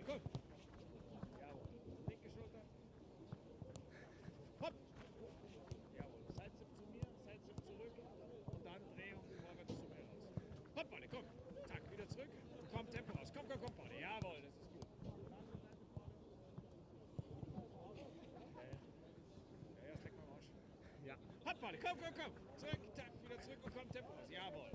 komm. Jawohl. Linke Schulter. Hopp. Jawohl. Sidestep zu mir, Sidestep zurück. Und dann Drehung vorwärts zu mir raus. Hopp, Bade, komm. Zack, wieder zurück. Komm, Tempo raus. Komm, komm, komm, Bade. Jawohl, das ist gut. Ja, jetzt leck mal am Arsch. Ja. Hopp, Bade, komm, komm, komm. Zurück, zack, wieder zurück und komm, Tempo raus. Jawohl.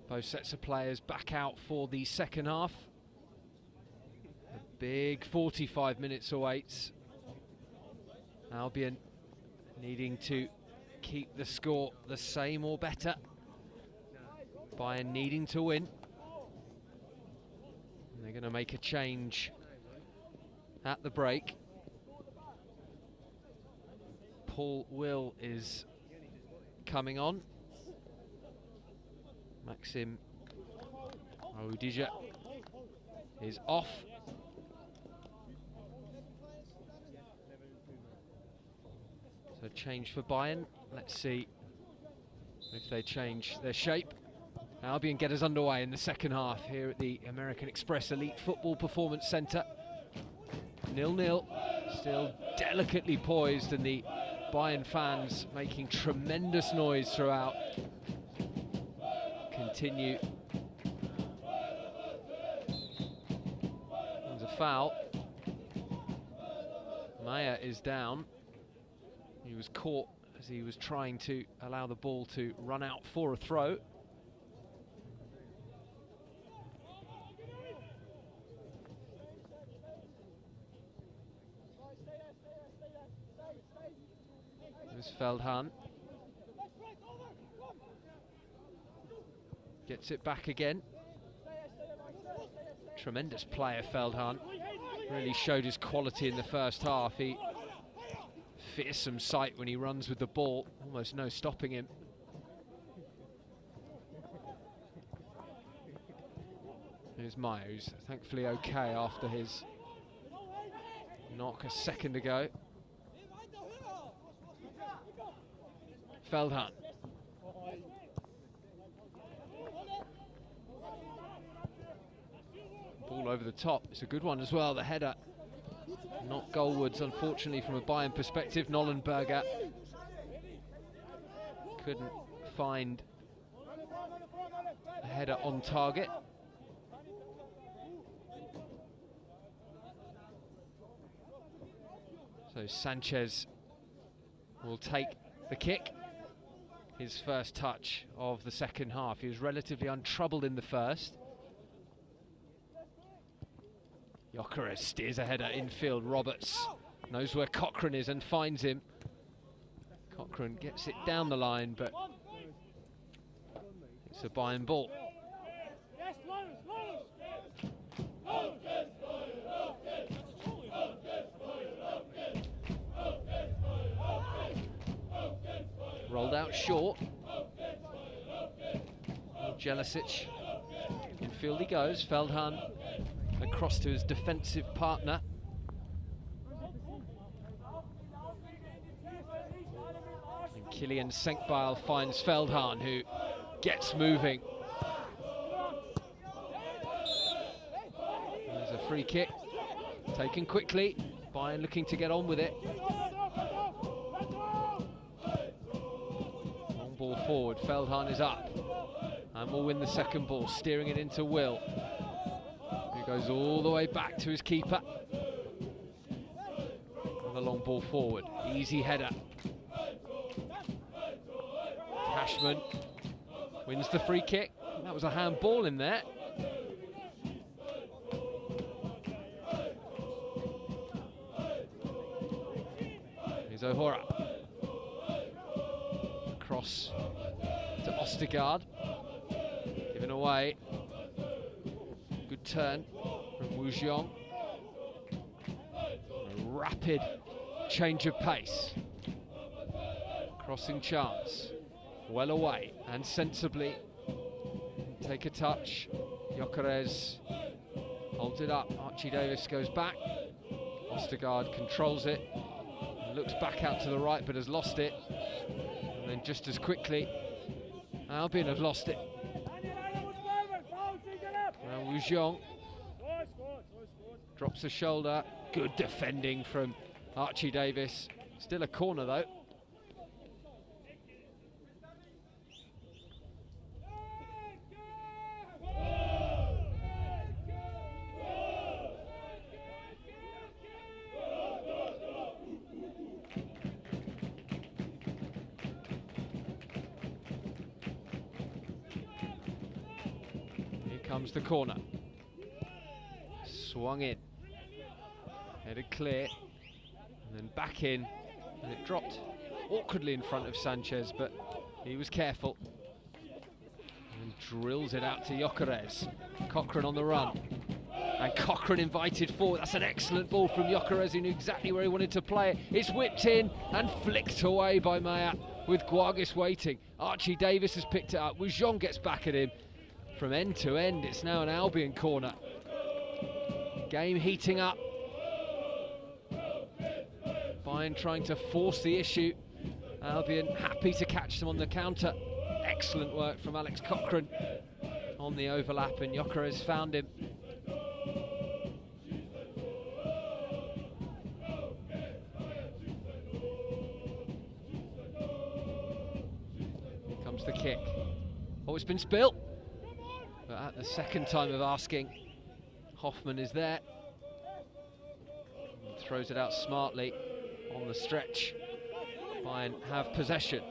Both sets of players back out for the second half. A big 45 minutes awaits. Albion needing to keep the score the same or better. Bayern needing to win. And they're going to make a change at the break. Paul Will is coming on. Maxim Audija is off. So change for Bayern. Let's see if they change their shape. Albion get us underway in the second half here at the American Express Elite Football Performance Centre. 0-0, still delicately poised, and the Bayern fans making tremendous noise throughout. Continue. There's a foul. Maya is down. He was caught as he was trying to allow the ball to run out for a throw. There's Feldhahn. Gets it back again. Tremendous player, Feldhahn. Really showed his quality in the first half. He fearsome sight when he runs with the ball. Almost no stopping him. Here's Meyer, who's thankfully okay after his knock a second ago. Feldhahn. over the top. It's a good one as well, the header. Not goalwards, unfortunately, from a Bayern perspective. Nollenberger couldn't find a header on target. So Sanchez will take the kick. His first touch of the second half. He was relatively untroubled in the first. Gyökeres steers a header infield. Roberts knows where Cochrane is and finds him. Cochrane gets it down the line, but it's a Bayern ball. Rolled out short. Jelicic. Infield he goes. Feldhahn across to his defensive partner. And Kilian Senkbeil finds Feldhahn, who gets moving. There's a free kick. Taken quickly. Bayern looking to get on with it. Ball forward, Feldhahn is up and will win the second ball, steering it into Will. He goes all the way back to his keeper. And the long ball forward, easy header. Cashman wins the free kick. That was a handball in there. Here's O'Hora. Cross to Ostergaard, given away. Good turn from Wu Jiong. A rapid change of pace. Crossing chance, well away and sensibly. Take a touch. Gyökeres holds it up. Archie Davis goes back. Ostergaard controls it. Looks back out to the right, but has lost it. And then just as quickly, Albion have lost it. Now Wu Jiong drops the shoulder. Good defending from Archie Davis. Still a corner though. Comes the corner. Swung in. Headed clear. And then back in. And it dropped awkwardly in front of Sanchez, but he was careful. And drills it out to Gyökeres. Cochrane on the run. And Cochrane invited forward. That's an excellent ball from Gyökeres. He knew exactly where he wanted to play it. It's whipped in and flicked away by Maya with Guagis waiting. Archie Davis has picked it up. Wu Jiong gets back at him. From end to end, it's now an Albion corner. Game heating up. Bayern trying to force the issue. Albion happy to catch them on the counter. Excellent work from Alex Cochrane on the overlap, and Gyökeres found him. Here comes the kick. Oh, it's been spilt. But at the second time of asking, Hoffman is there. And throws it out smartly on the stretch. Bayern have possession.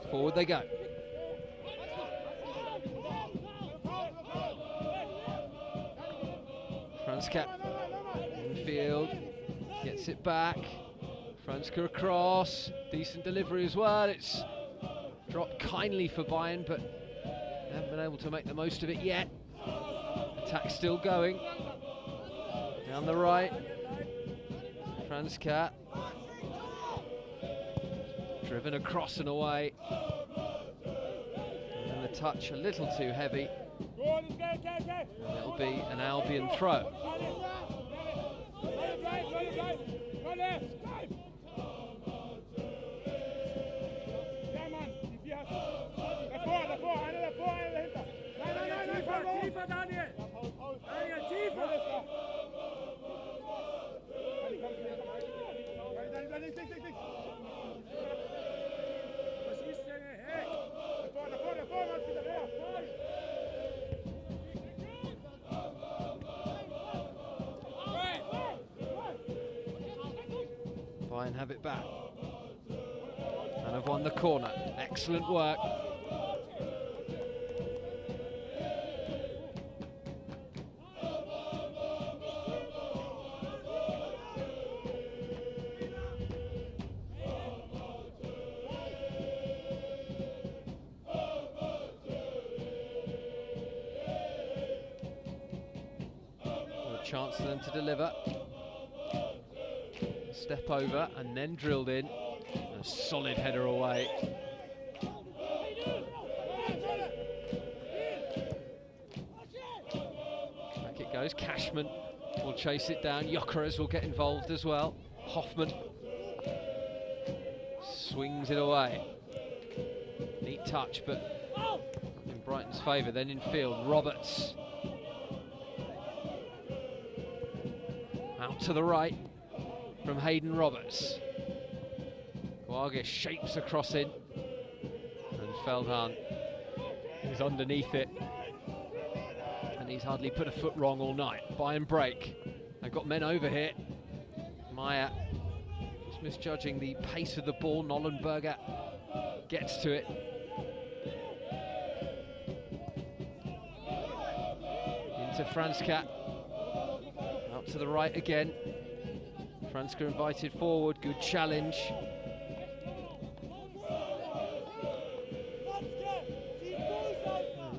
Forward they go. Franska infield, gets it back. Franska across, decent delivery as well. It's dropped kindly for Bayern, but they haven't been able to make the most of it yet. Attack still going. Down the right. Franska. Driven across and away. And the touch a little too heavy. And it'll be an Albion throw. tiefer, Daniel! Daniel, tiefer! Was ist denn, hey? Davor, Mann, davor! Bayern have it back and have won the corner. Excellent work. A chance for them to deliver. Step over and then drilled in. A solid header away. Back it goes. Cashman will chase it down. Jokeres will get involved as well. Hoffman swings it away. Neat touch, but in Brighton's favour. Then in field, Roberts. Out to the right from Hayden Roberts. Guages shapes a cross in, and Feldhahn is underneath it, and he's hardly put a foot wrong all night. Bayern break. They've got men over here. Meyer is misjudging the pace of the ball. Nollenberger gets to it. Into Franska. Out to the right again. Franska invited forward, good challenge.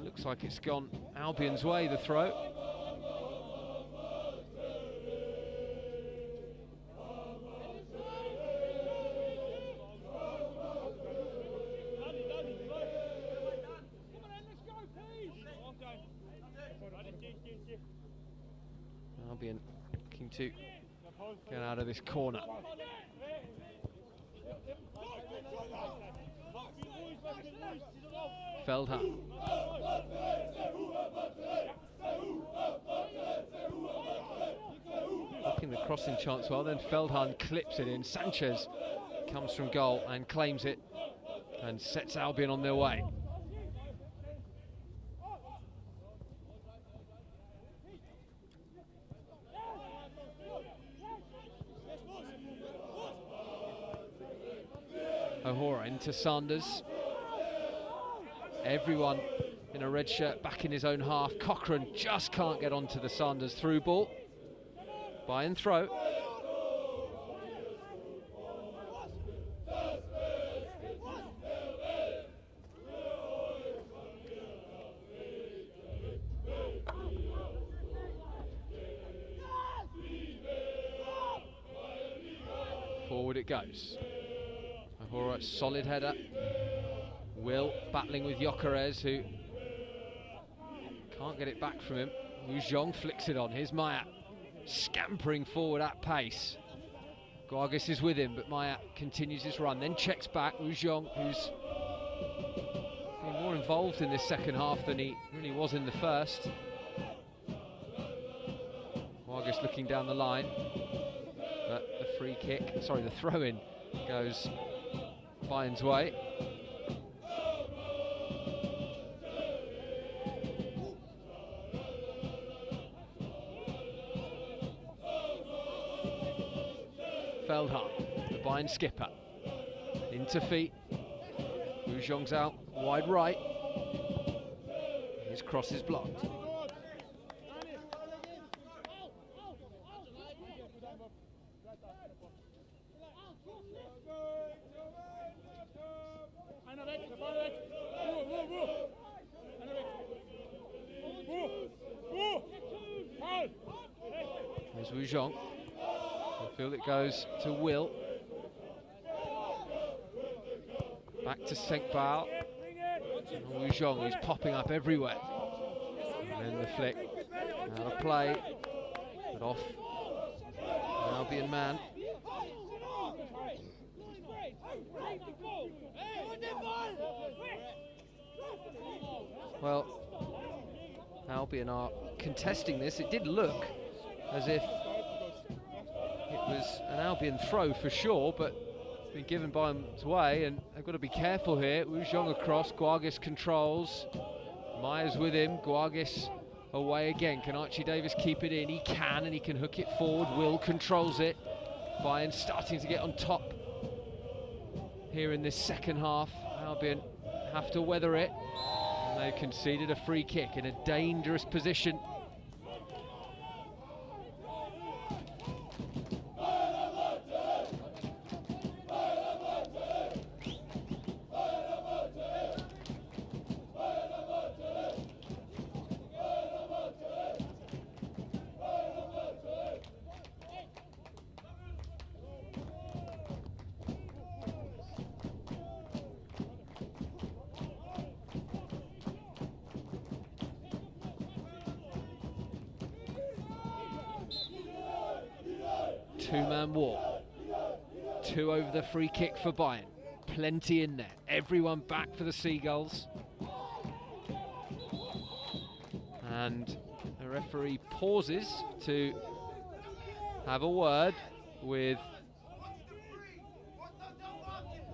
Looks like it's gone Albion's way, the throw. Albion looking to get out of this corner. Feldhahn. Blocking the crossing chance well, then Feldhahn clips it in. Sanchez comes from goal and claims it and sets Albion on their way. O'Hora into Sanders. Everyone in a red shirt back in his own half. Cochrane just can't get onto the Sanders through ball. Bayern throw. Forward it goes. Ahora, solid header. Will battling with Jokeres, who can't get it back from him. Wu Zhong flicks it on. Here's Meyer scampering forward at pace. Guages is with him, but Meyer continues his run, then checks back. Wu Zhong, who's been more involved in this second half than he really was in the first. Guages looking down the line. But the free kick, sorry, the throw-in goes Bayern's way. Feldhahn, the Bayern skipper, into feet. Wu Zhong's out, wide right. His cross is blocked. There's Wu Zhong. I feel it goes to Will. Back to Senkbao. Wu Zhong, who's popping up everywhere. And then the flick. Out of play. But off. An Albion man. Well, Albion are contesting this. It did look as if it was an Albion throw for sure, but it's been given by its way, and they've got to be careful here. Wu Zhong across, Guagis controls. Myers with him, Guagis away again. Can Archie Davis keep it in? He can, and he can hook it forward. Will controls it. Bayern starting to get on top here in this second half. Albion have to weather it. And they've conceded a free kick in a dangerous position. Two-man war. Two over the free kick for Bayern. Plenty in there. Everyone back for the Seagulls. And the referee pauses to have a word with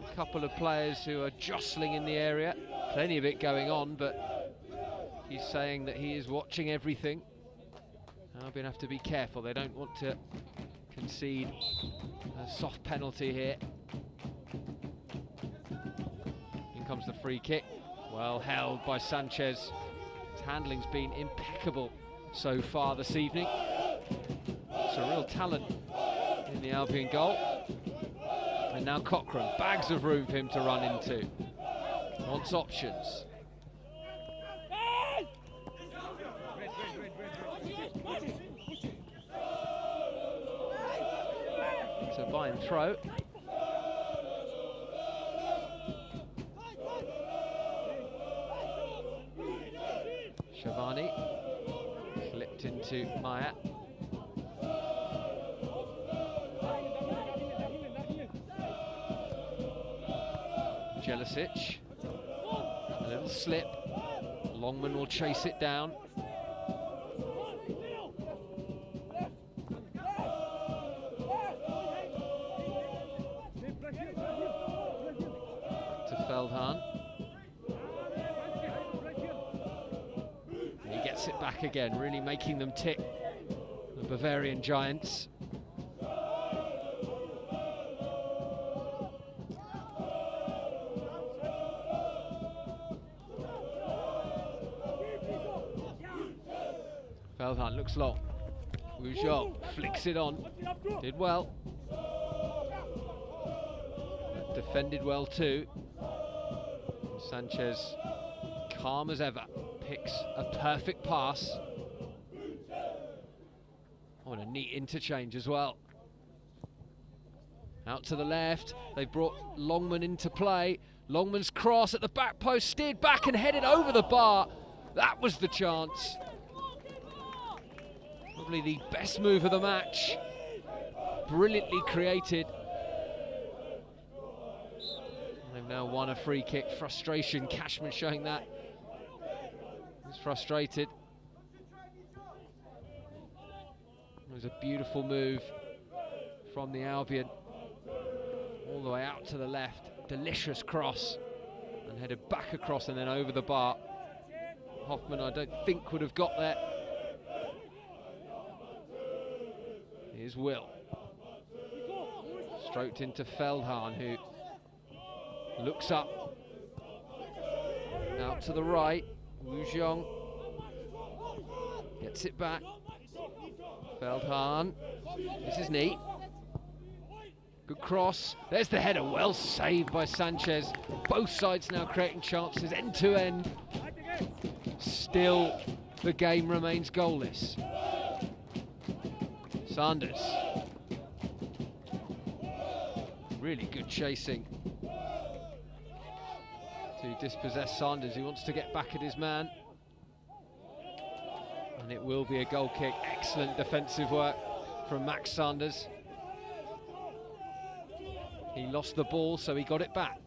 a couple of players who are jostling in the area. Plenty of it going on, but he's saying that he is watching everything. Albion have to be careful. They don't want to concede a soft penalty here. In comes the free kick. Well held by Sanchez. His handling's been impeccable so far this evening. It's a real talent in the Albion goal. And now Cochrane, bags of room for him to run into. Wants options. So Bayern throw. Shavani flipped into Maya. Jelicic, a little slip. Longman will chase it down. To Feldhahn. He gets it back again, really making them tick, the Bavarian Giants. Feldhahn looks long. Wu Zhong flicks it on. Did well. Defended well too. Sanchez, calm as ever, picks a perfect pass. Oh, and a neat interchange as well. Out to the left. They brought Longman into play. Longman's cross at the back post, steered back and headed over the bar. That was the chance. Probably the best move of the match. Brilliantly created. They've now won a free kick. Frustration, Cashman showing that. He's frustrated. It was a beautiful move from the Albion. All the way out to the left. Delicious cross. And headed back across and then over the bar. Hoffman, I don't think, would have got there. Here's Will. Stroked into Feldhahn, who looks up. Out to the right. Wu Zhong gets it back. Feldhahn. This is neat. Good cross. There's the header. Well saved by Sanchez. Both sides now creating chances end to end. Still, the game remains goalless. Sanders. Really good chasing to dispossess Sanders. He wants to get back at his man. And it will be a goal kick. Excellent defensive work from Max Sanders. He lost the ball, so he got it back.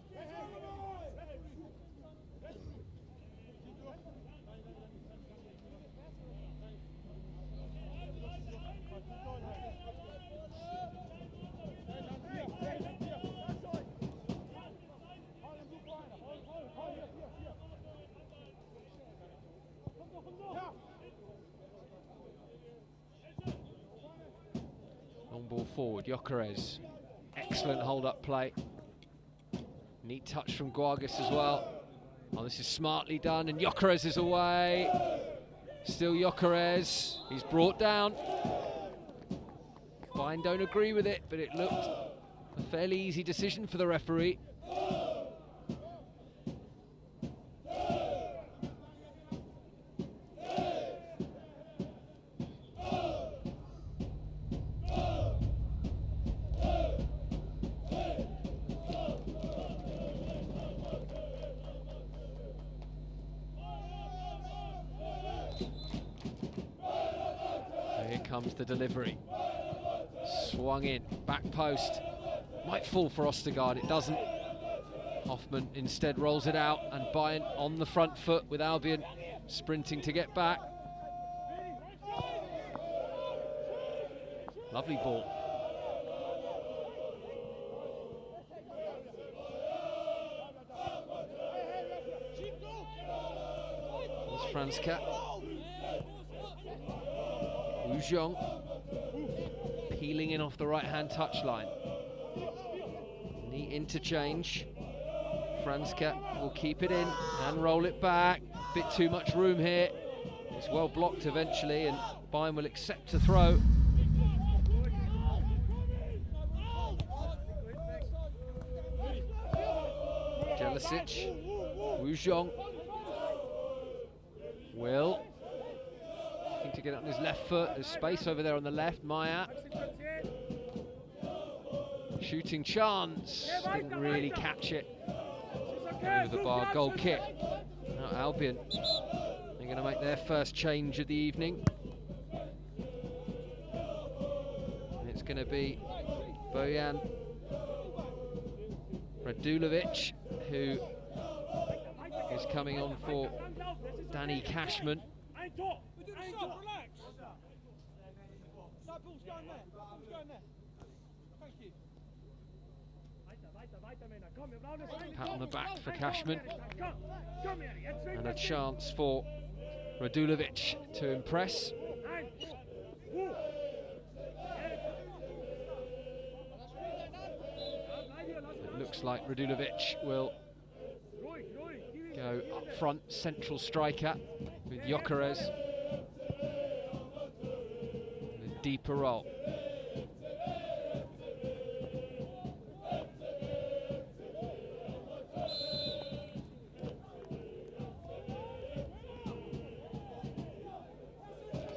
ball forward. Jokeres, excellent hold-up play. Neat touch from Guargas as well. Oh, this is smartly done, and Jokeres is away. Still Jokeres, he's brought down. Bayern don't agree with it, but it looked a fairly easy decision for the referee. Here comes the delivery. Swung in, back post. Might fall for Ostergaard, it doesn't. Hoffmann instead rolls it out, and Bayern on the front foot with Albion sprinting to get back. Lovely ball. There's Franska. Wu Zhong peeling in off the right-hand touchline. Neat interchange. Franska will keep it in and roll it back. Bit too much room here. It's well blocked eventually, and Bayern will accept to throw. Jelicic. Wu Zhong. Will. Looking to get it on his left foot. There's space over there on the left. Maya. Shooting chance. Didn't really catch it. Over the bar. Goal kick. Now Albion. They're going to make their first change of the evening. And it's going to be Bojan Radulovic, who is coming on for Danny Cashman. Pat on the back for Cashman. And a chance for Radulovic to impress. It looks like Radulovic will go up front, central striker with Jokeres. A deeper role.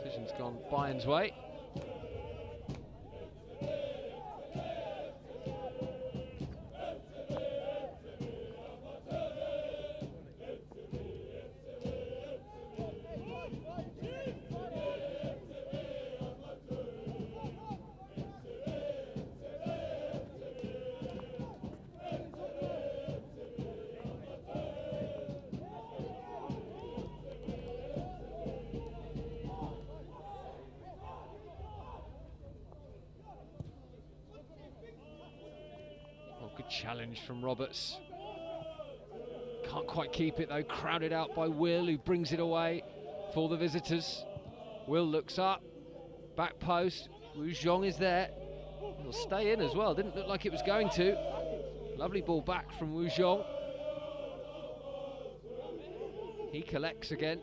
Decision's gone Bayern's way. Good challenge from Roberts. Can't quite keep it though, crowded out by Will, who brings it away for the visitors. Will looks up, back post, Wu Zhong is there. It'll stay in as well, didn't look like it was going to. Lovely ball back from Wu Zhong. He collects again.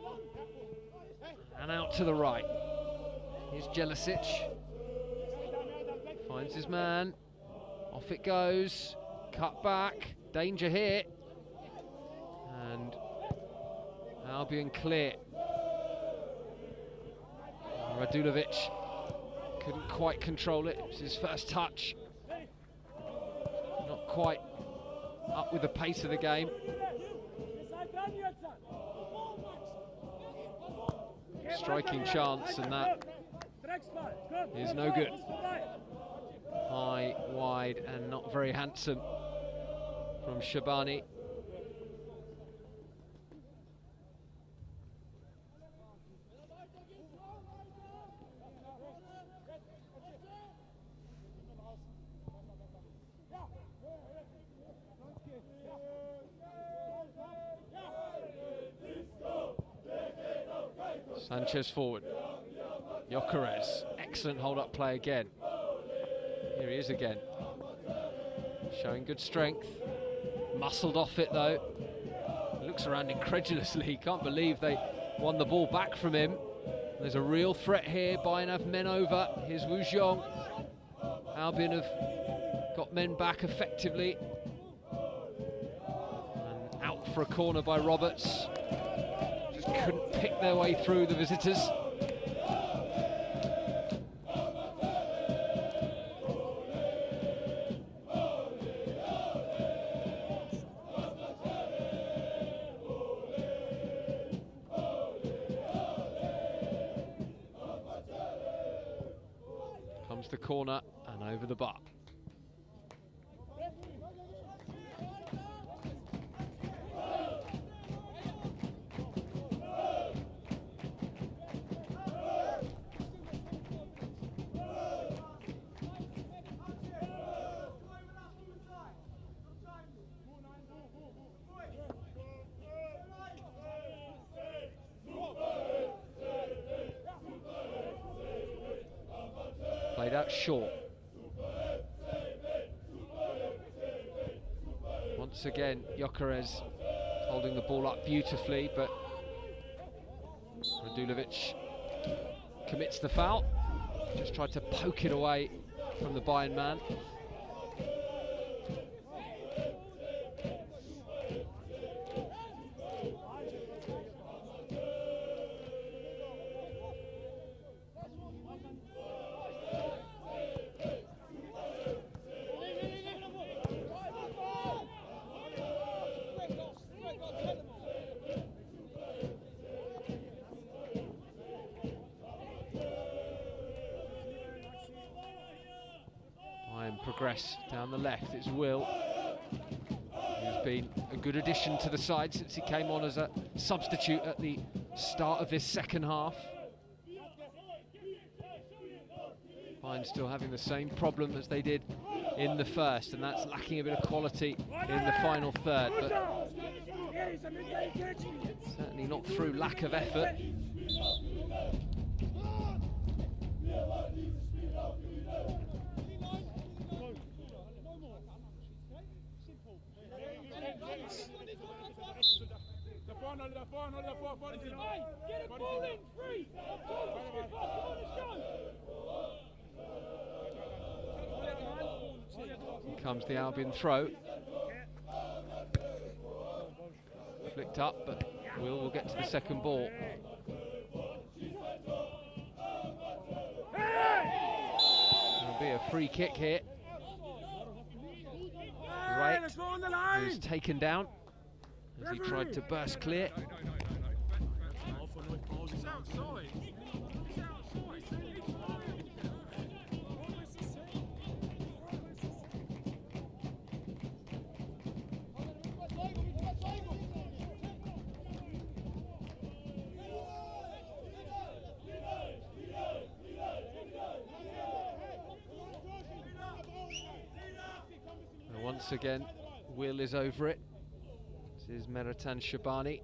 And out to the right. Here's Jelicic. Finds his man. Off it goes. Cut back. Danger here. And Albion clear. Radulovic couldn't quite control it. It was his first touch. Not quite up with the pace of the game. Striking chance, and that is no good. High, wide, and not very handsome from Shabani. Sanchez forward. Jokeres, excellent hold-up play again. Here he is again. Showing good strength. Muscled off it though. Looks around incredulously. He can't believe they won the ball back from him. There's a real threat here. Bayern have men over. Here's Wu Zhong. Albion have got men back effectively. And out for a corner by Roberts. Just couldn't pick their way through the visitors. Comes the corner and over the bar. Played out short. Once again, Gyökeres holding the ball up beautifully, but Radulovic commits the foul. Just tried to poke it away from the Bayern man. Progress down the left. It's Will, who's been a good addition to the side since he came on as a substitute at the start of this second half. Bayern still having the same problem as they did in the first, and that's lacking a bit of quality in the final third, but certainly not through lack of effort. Get a ball in, free! Here comes the Albion throw. Flicked up, but will get to the second ball. There'll be a free kick here. Right, who's taken down as he tried to burst clear. And once again, Will is over it. This is Meratan Shabani.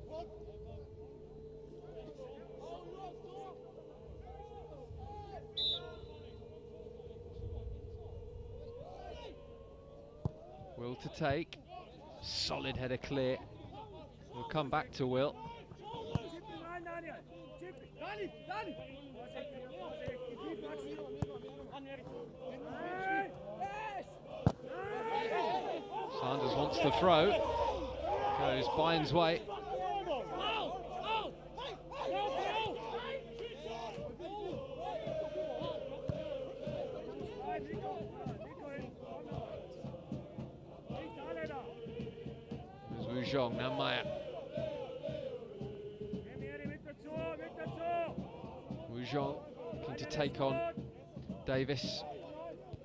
Will to take. Solid header clear. We'll come back to Will. Sanders wants the throw. Goes Bayern's way. There's Wu Zhong, now Maya. Wu Zhong looking to take on Davis.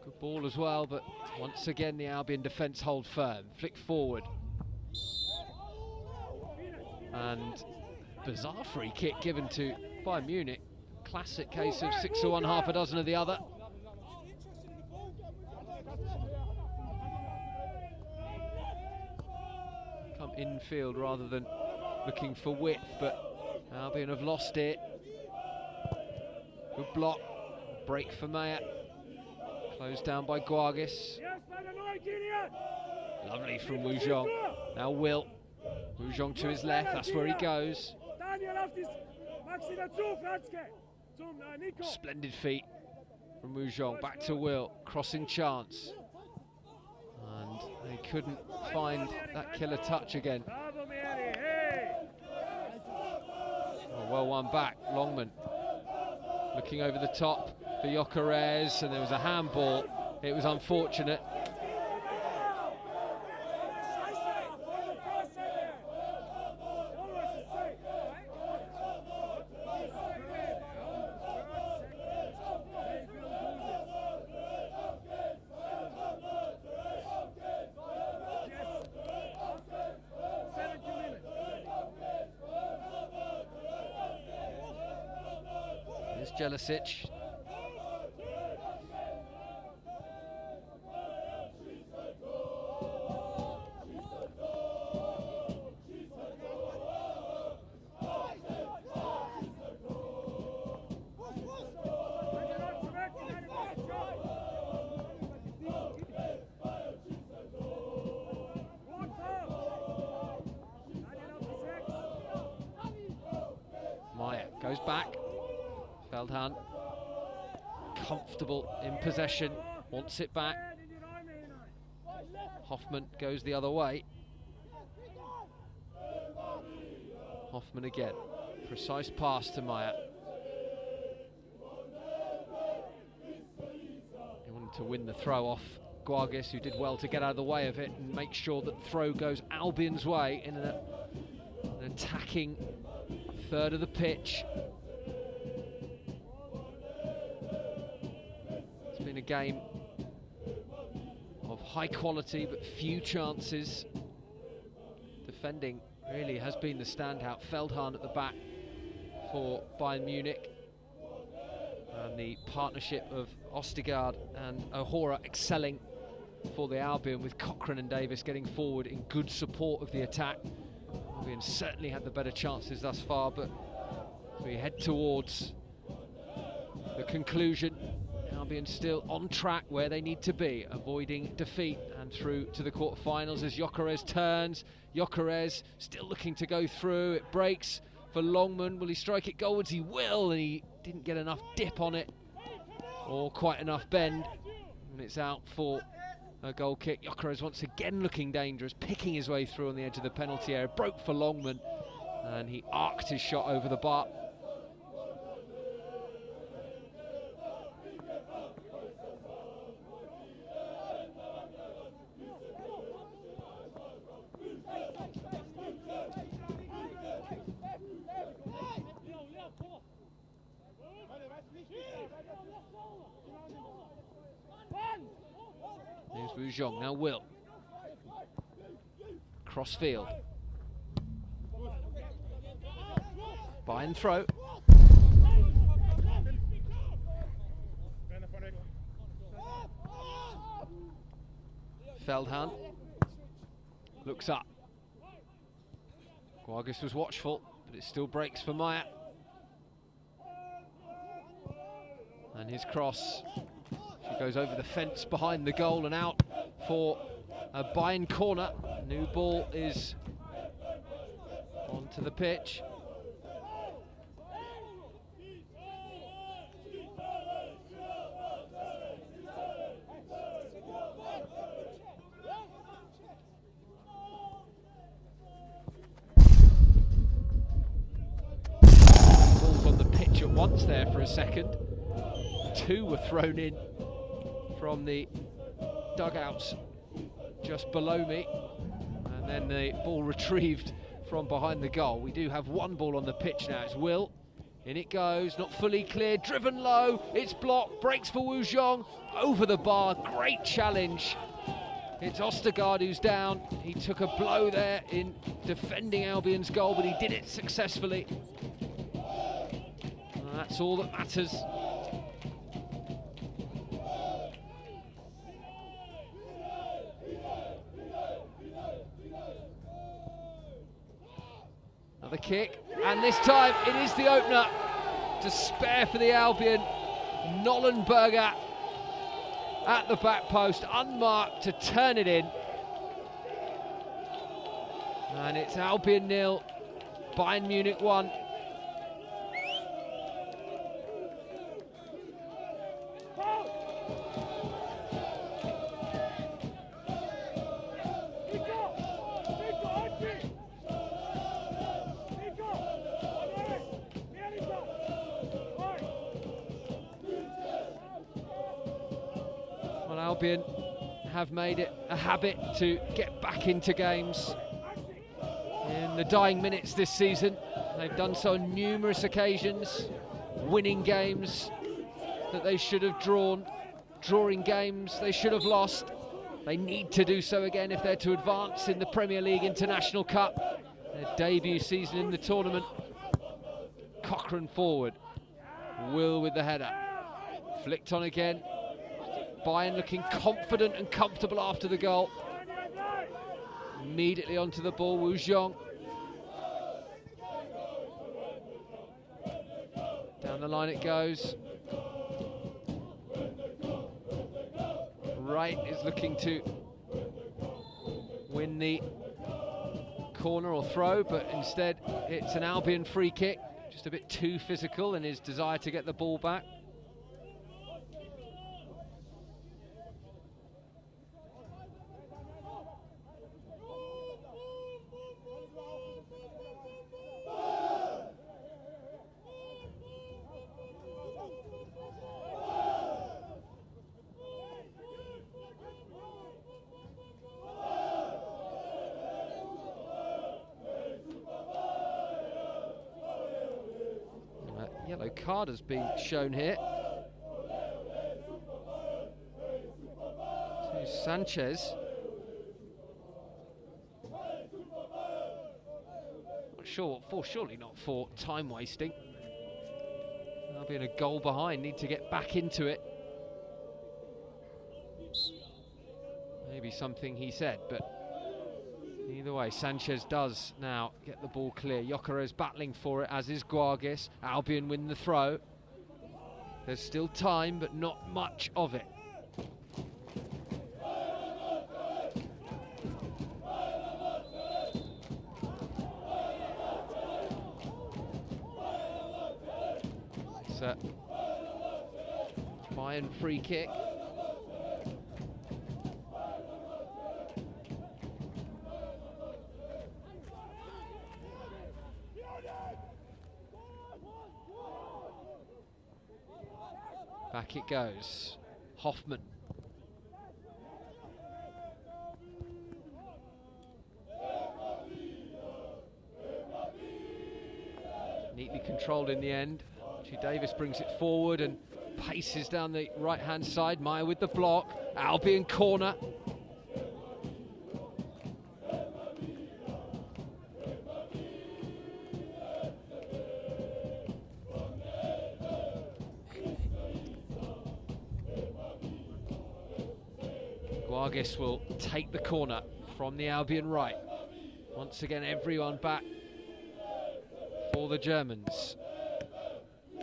Good ball as well, but once again the Albion defence hold firm. Flick forward. And bizarre free kick given to Bayern Munich. Classic case of 6 of one, half a dozen of the other. Come infield rather than looking for width, but Albion have lost it. Good block, break for Maya. Closed down by Guargis. Lovely from Wu Zhong. Now Will. Wu Zhong to his left, that's where he goes. Splendid feet from Wu Zhong. Back to Will, crossing chance. And they couldn't find that killer touch again. Oh, well won back, Longman. Looking over the top for Gyökeres, and there was a handball. It was unfortunate. Here's Jelicic. Goes back. Feldhahn comfortable in possession, wants it back. Hoffman goes the other way. Hoffman again. Precise pass to Meyer. He wanted to win the throw off Guargis, who did well to get out of the way of it and make sure that the throw goes Albion's way in an attacking third of the pitch. It's been a game of high quality but few chances. Defending really has been the standout. Feldhahn at the back for Bayern Munich, and the partnership of Ostergaard and O'Hora excelling for the Albion, with Cochrane and Davis getting forward in good support of the attack. Albion certainly had the better chances thus far, but we head towards the conclusion. Albion still on track where they need to be, avoiding defeat and through to the quarterfinals as Gyökeres turns. Gyökeres still looking to go through. It breaks for Longman. Will he strike it goalwards? He will, and he didn't get enough dip on it or quite enough bend, and it's out for a goal kick. Gyökeres once again looking dangerous, picking his way through on the edge of the penalty area. Broke for Longman, and he arced his shot over the bar. Here's Wu Zhong, now Will. Cross field. Bayern throw. Feldhahn looks up. Guargis was watchful, but it still breaks for Meyer. And his cross, she goes over the fence behind the goal and out for a Bayern corner. New ball is onto the pitch. Ball's on the pitch at once there for a second. Two were thrown in from the dugouts just below me, and then the ball retrieved from behind the goal. We do have one ball on the pitch now. It's Will. In it goes, not fully clear, driven low, it's blocked, breaks for Wu Zhong, over the bar, great challenge. It's Ostergaard who's down. He took a blow there in defending Albion's goal, but he did it successfully. And that's all that matters. Another kick, and this time it is the opener to spare for the Albion. Nollenberger at the back post, unmarked to turn it in. And it's Albion 0, Bayern Munich 1. Well, Albion have made it a habit to get back into games in the dying minutes this season. They've done so on numerous occasions, winning games that they should have drawn, drawing games they should have lost. They need to do so again if they're to advance in the Premier League International Cup, their debut season in the tournament. Cochrane forward, Will with the header, flicked on again. Bayern looking confident and comfortable after the goal. Immediately onto the ball, Wu Zhong. Down the line it goes. Wright is looking to win the corner or throw, but instead it's an Albion free kick. Just a bit too physical in his desire to get the ball back. Yellow card has been shown here to Sanchez. Not sure what for, surely not for time wasting. They'll be in a goal behind, need to get back into it. Maybe something he said, but either way, Sanchez does now get the ball clear. Jokeres battling for it, as is Guargis. Albion win the throw. There's still time, but not much of it. It's a Bayern free kick. Back it goes. Hoffman. Neatly controlled in the end. Archie Davis brings it forward and paces down the right-hand side. Meyer with the block. Albion corner. Guargis will take the corner from the Albion right. Once again, everyone back for the Germans.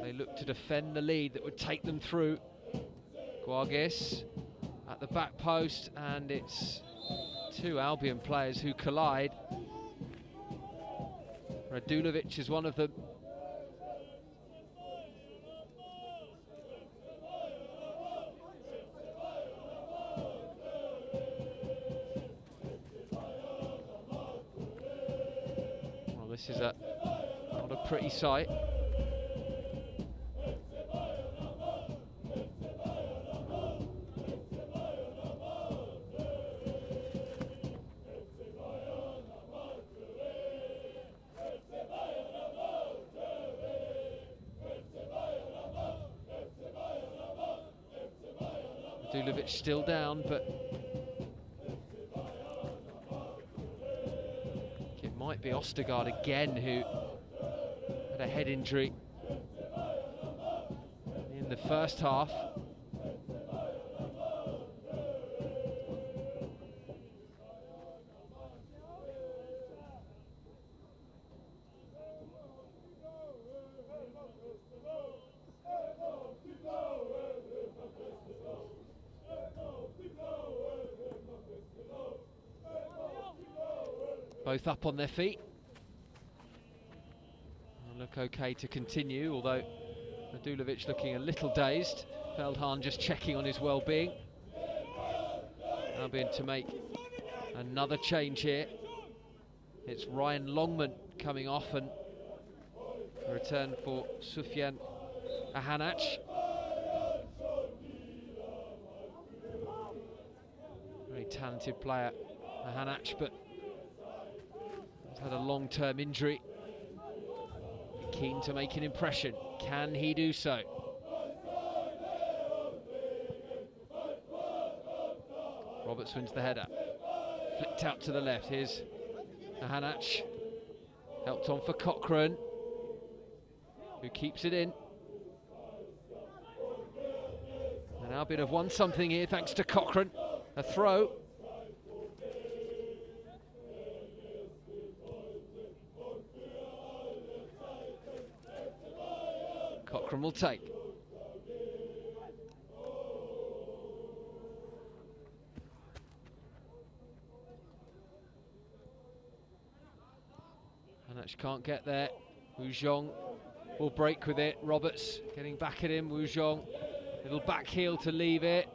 They look to defend the lead that would take them through. Guargis at the back post, and it's two Albion players who collide. Radulovic is one of them. This is not a pretty sight. Radulovic still down, but might be Ostergaard again, who had a head injury in the first half. Both up on their feet. Look okay to continue, although Radulovic looking a little dazed. Feldhahn just checking on his well-being. Albion to make another change here. It's Ryan Longman coming off, and a return for Sufyan Ahanach. Very talented player, Ahanach, but he's had a long-term injury. Keen to make an impression. Can he do so? Roberts wins the header. Flicked out to the left. Here's Ahanach. Helped on for Cochrane, who keeps it in. And Albion have won something here thanks to Cochrane. A throw. Cochrane will take. Ahanach can't get there. Wu Zhong will break with it. Roberts getting back at him. Wu Zhong, little back heel to leave it.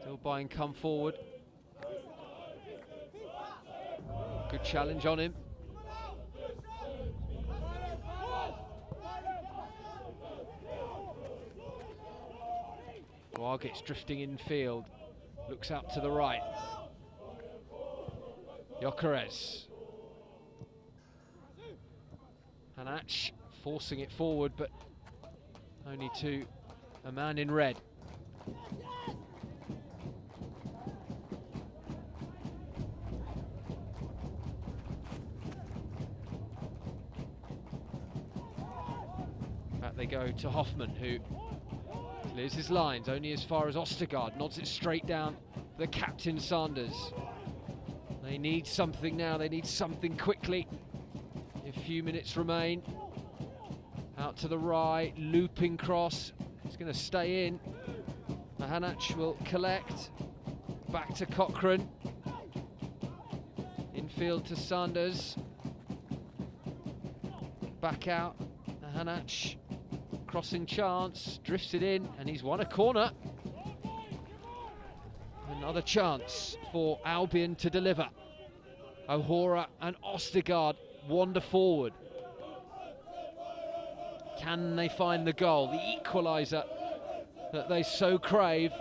Still Bayern come forward. Good challenge on him. Guargets drifting infield. Looks out to the right. Gyökeres. Ahanach forcing it forward, but only to a man in red. Back they go to Hoffman, who clears his lines only as far as Ostergaard, nods it straight down for the captain Sanders. They need something now, they need something quickly. A few minutes remain. Out to the right, looping cross. It's going to stay in. Ahanach will collect. Back to Cochrane. Infield to Sanders. Back out. Ahanach. Crossing chance. Drifts it in, and he's won a corner. Another chance for Albion to deliver. O'Hora and Ostergaard wander forward. Can they find the goal, the equaliser that they so crave?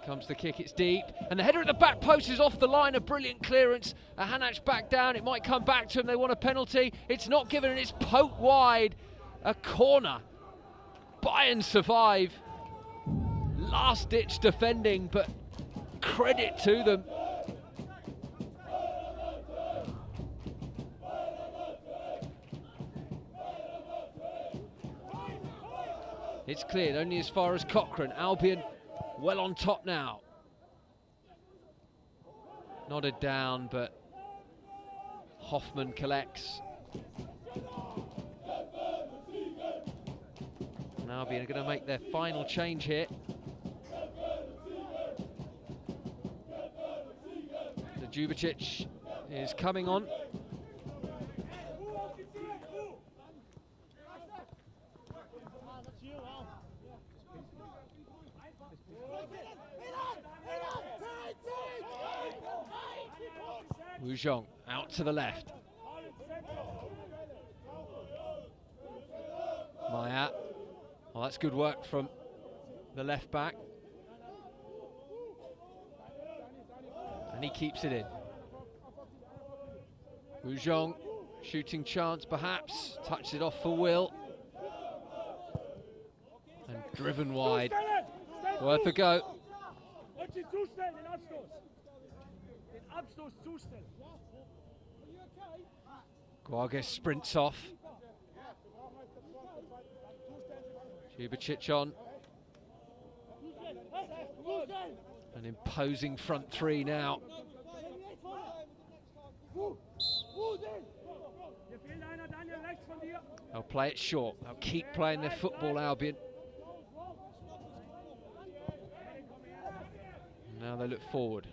Comes the kick, it's deep, and the header at the back post is off the line. A brilliant clearance. Ahanach back down, it might come back to him. They want a penalty. It's not given, and it's poked wide. A corner. Bayern survive. Last ditch defending, but credit to them. It's cleared only as far as Cochrane. Albion well on top now. Nodded down, but Hoffman collects. And Albion are going to make their final change here. The Djubicic is coming on. Wu Zhong out to the left. Maya. Well, that's good work from the left back. And he keeps it in. Wu Zhong, shooting chance perhaps. Touched it off for Will. And driven wide. Worth a go. Guarghes sprints off. Djubicic on. An imposing front three now. They'll play it short. They'll keep playing their football, Albion. Now they look forward.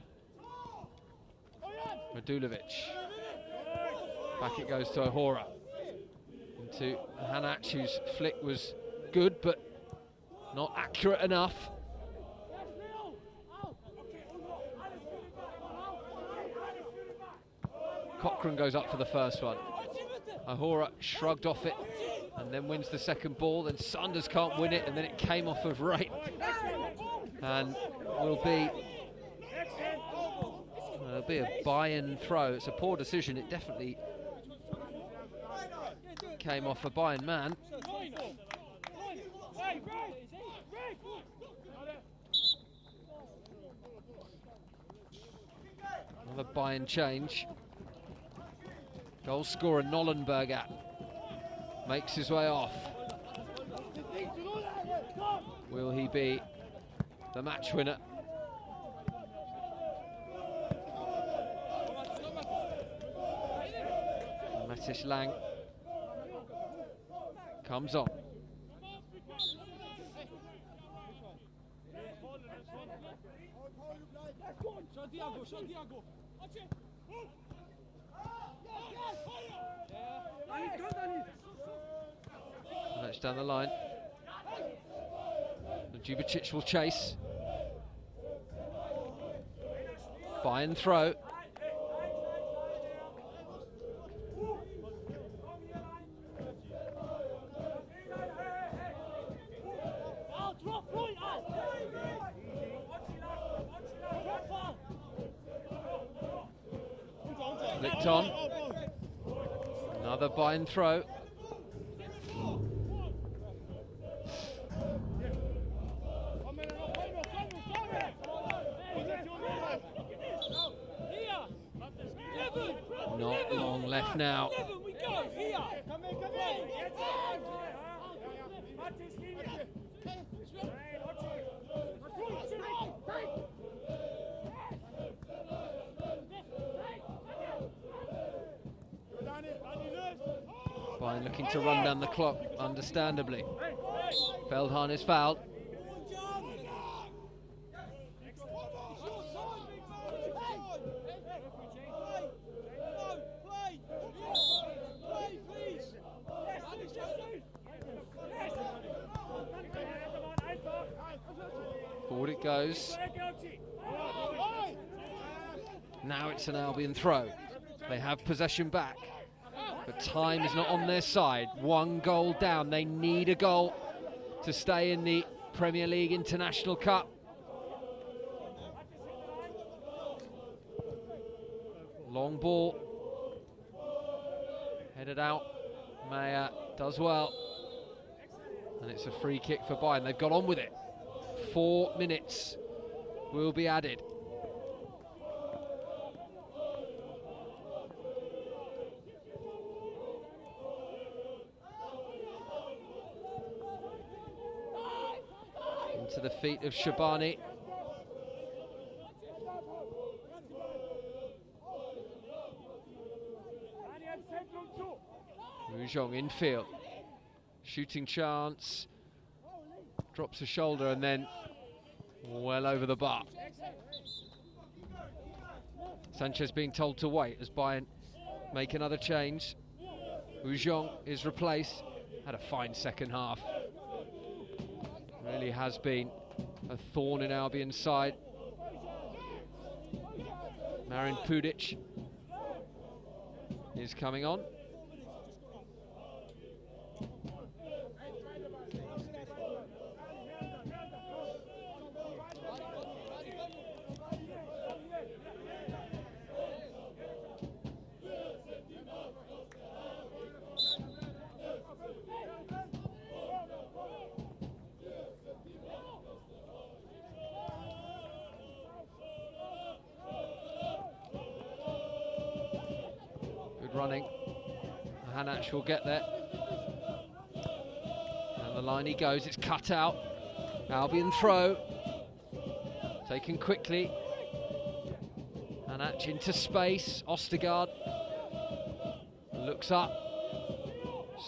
Radulovic. Back it goes to Ohora. Into Hanac, whose flick was good, but not accurate enough. Cochrane goes up for the first one. Ohora shrugged off it and then wins the second ball. Then Sanders can't win it, and then it came off of Wright and will be a Bayern throw. It's a poor decision. It definitely came off a Bayern man. Another Bayern change. Goal scorer Nollenberger makes his way off. Will he be the match winner? Mattis Lang comes on. That's down the line. Djubicic will chase. Bayern throw. Flicked on. Another Bayern throw. Not long left now. Bayern looking to run down the clock, understandably. Feldhahn is fouled. Forward it goes. Now it's an Albion throw. They have possession back, but time is not on their side. One goal down. They need a goal to stay in the Premier League International Cup. Long ball. Headed out. Meyer does well. And it's a free kick for Bayern. They've got on with it. 4 minutes will be added. Into the feet of Shabani. Rujong infield. Shooting chance. Drops a shoulder and then well over the bar. Sanchez being told to wait as Bayern make another change. Rujong is replaced. Had a fine second half. Really has been a thorn in Albion's side. Marin Pudic is coming on. Running. Hanac will get there. And the line he goes, it's cut out. Albion throw. Taken quickly. Hanac into space. Ostergaard looks up.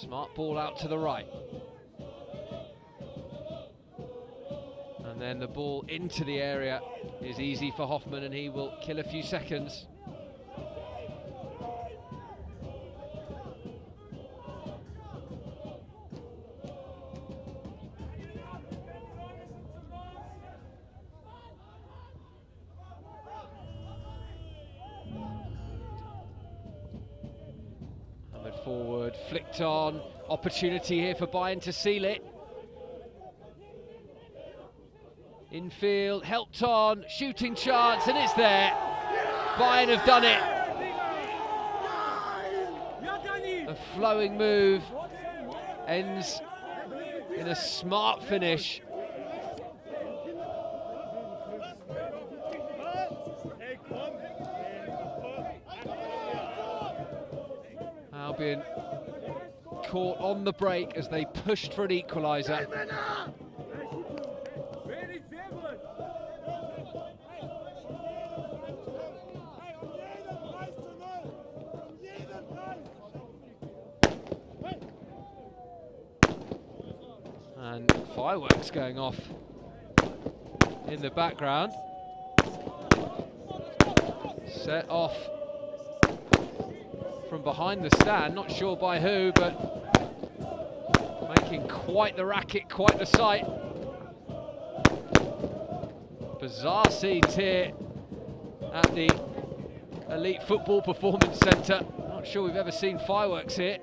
Smart ball out to the right. And then the ball into the area is easy for Hoffmann, and he will kill a few seconds. Forward, flicked on, opportunity here for Bayern to seal it. Infield, helped on, shooting chance, and it's there. Bayern have done it. A flowing move, ends in a smart finish. Albion caught on the break as they pushed for an equaliser. And fireworks going off in the background. Set off from behind the stand, not sure by who, but making quite the racket, quite the sight. Bizarre scenes here at the Elite Football Performance Centre. Not sure we've ever seen fireworks here.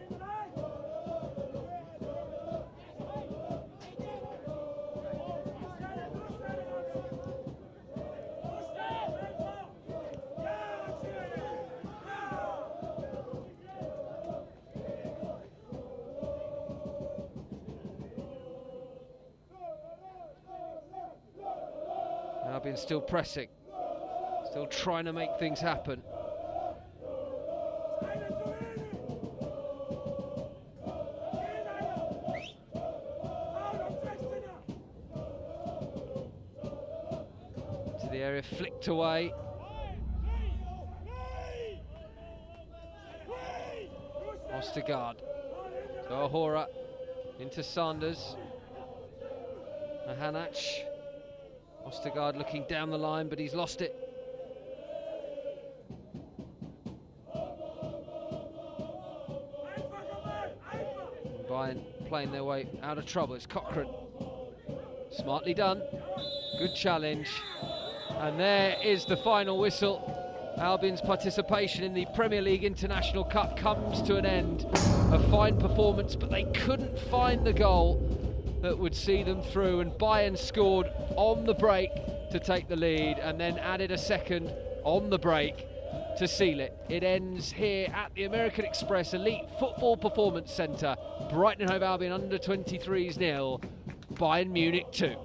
Albion still pressing, still trying to make things happen. To the area, flicked away. Ostergaard to Ahora, into Sanders. Hanach. Ostergaard looking down the line, but he's lost it. And Bayern playing their way out of trouble. It's Cochrane. Smartly done. Good challenge. And there is the final whistle. Albion's participation in the Premier League International Cup comes to an end. A fine performance, but they couldn't find the goal that would see them through, and Bayern scored on the break to take the lead and then added a second on the break to seal it. It ends here at the American Express Elite Football Performance Centre. Brighton Hove Albion under 23s 0, Bayern Munich 2.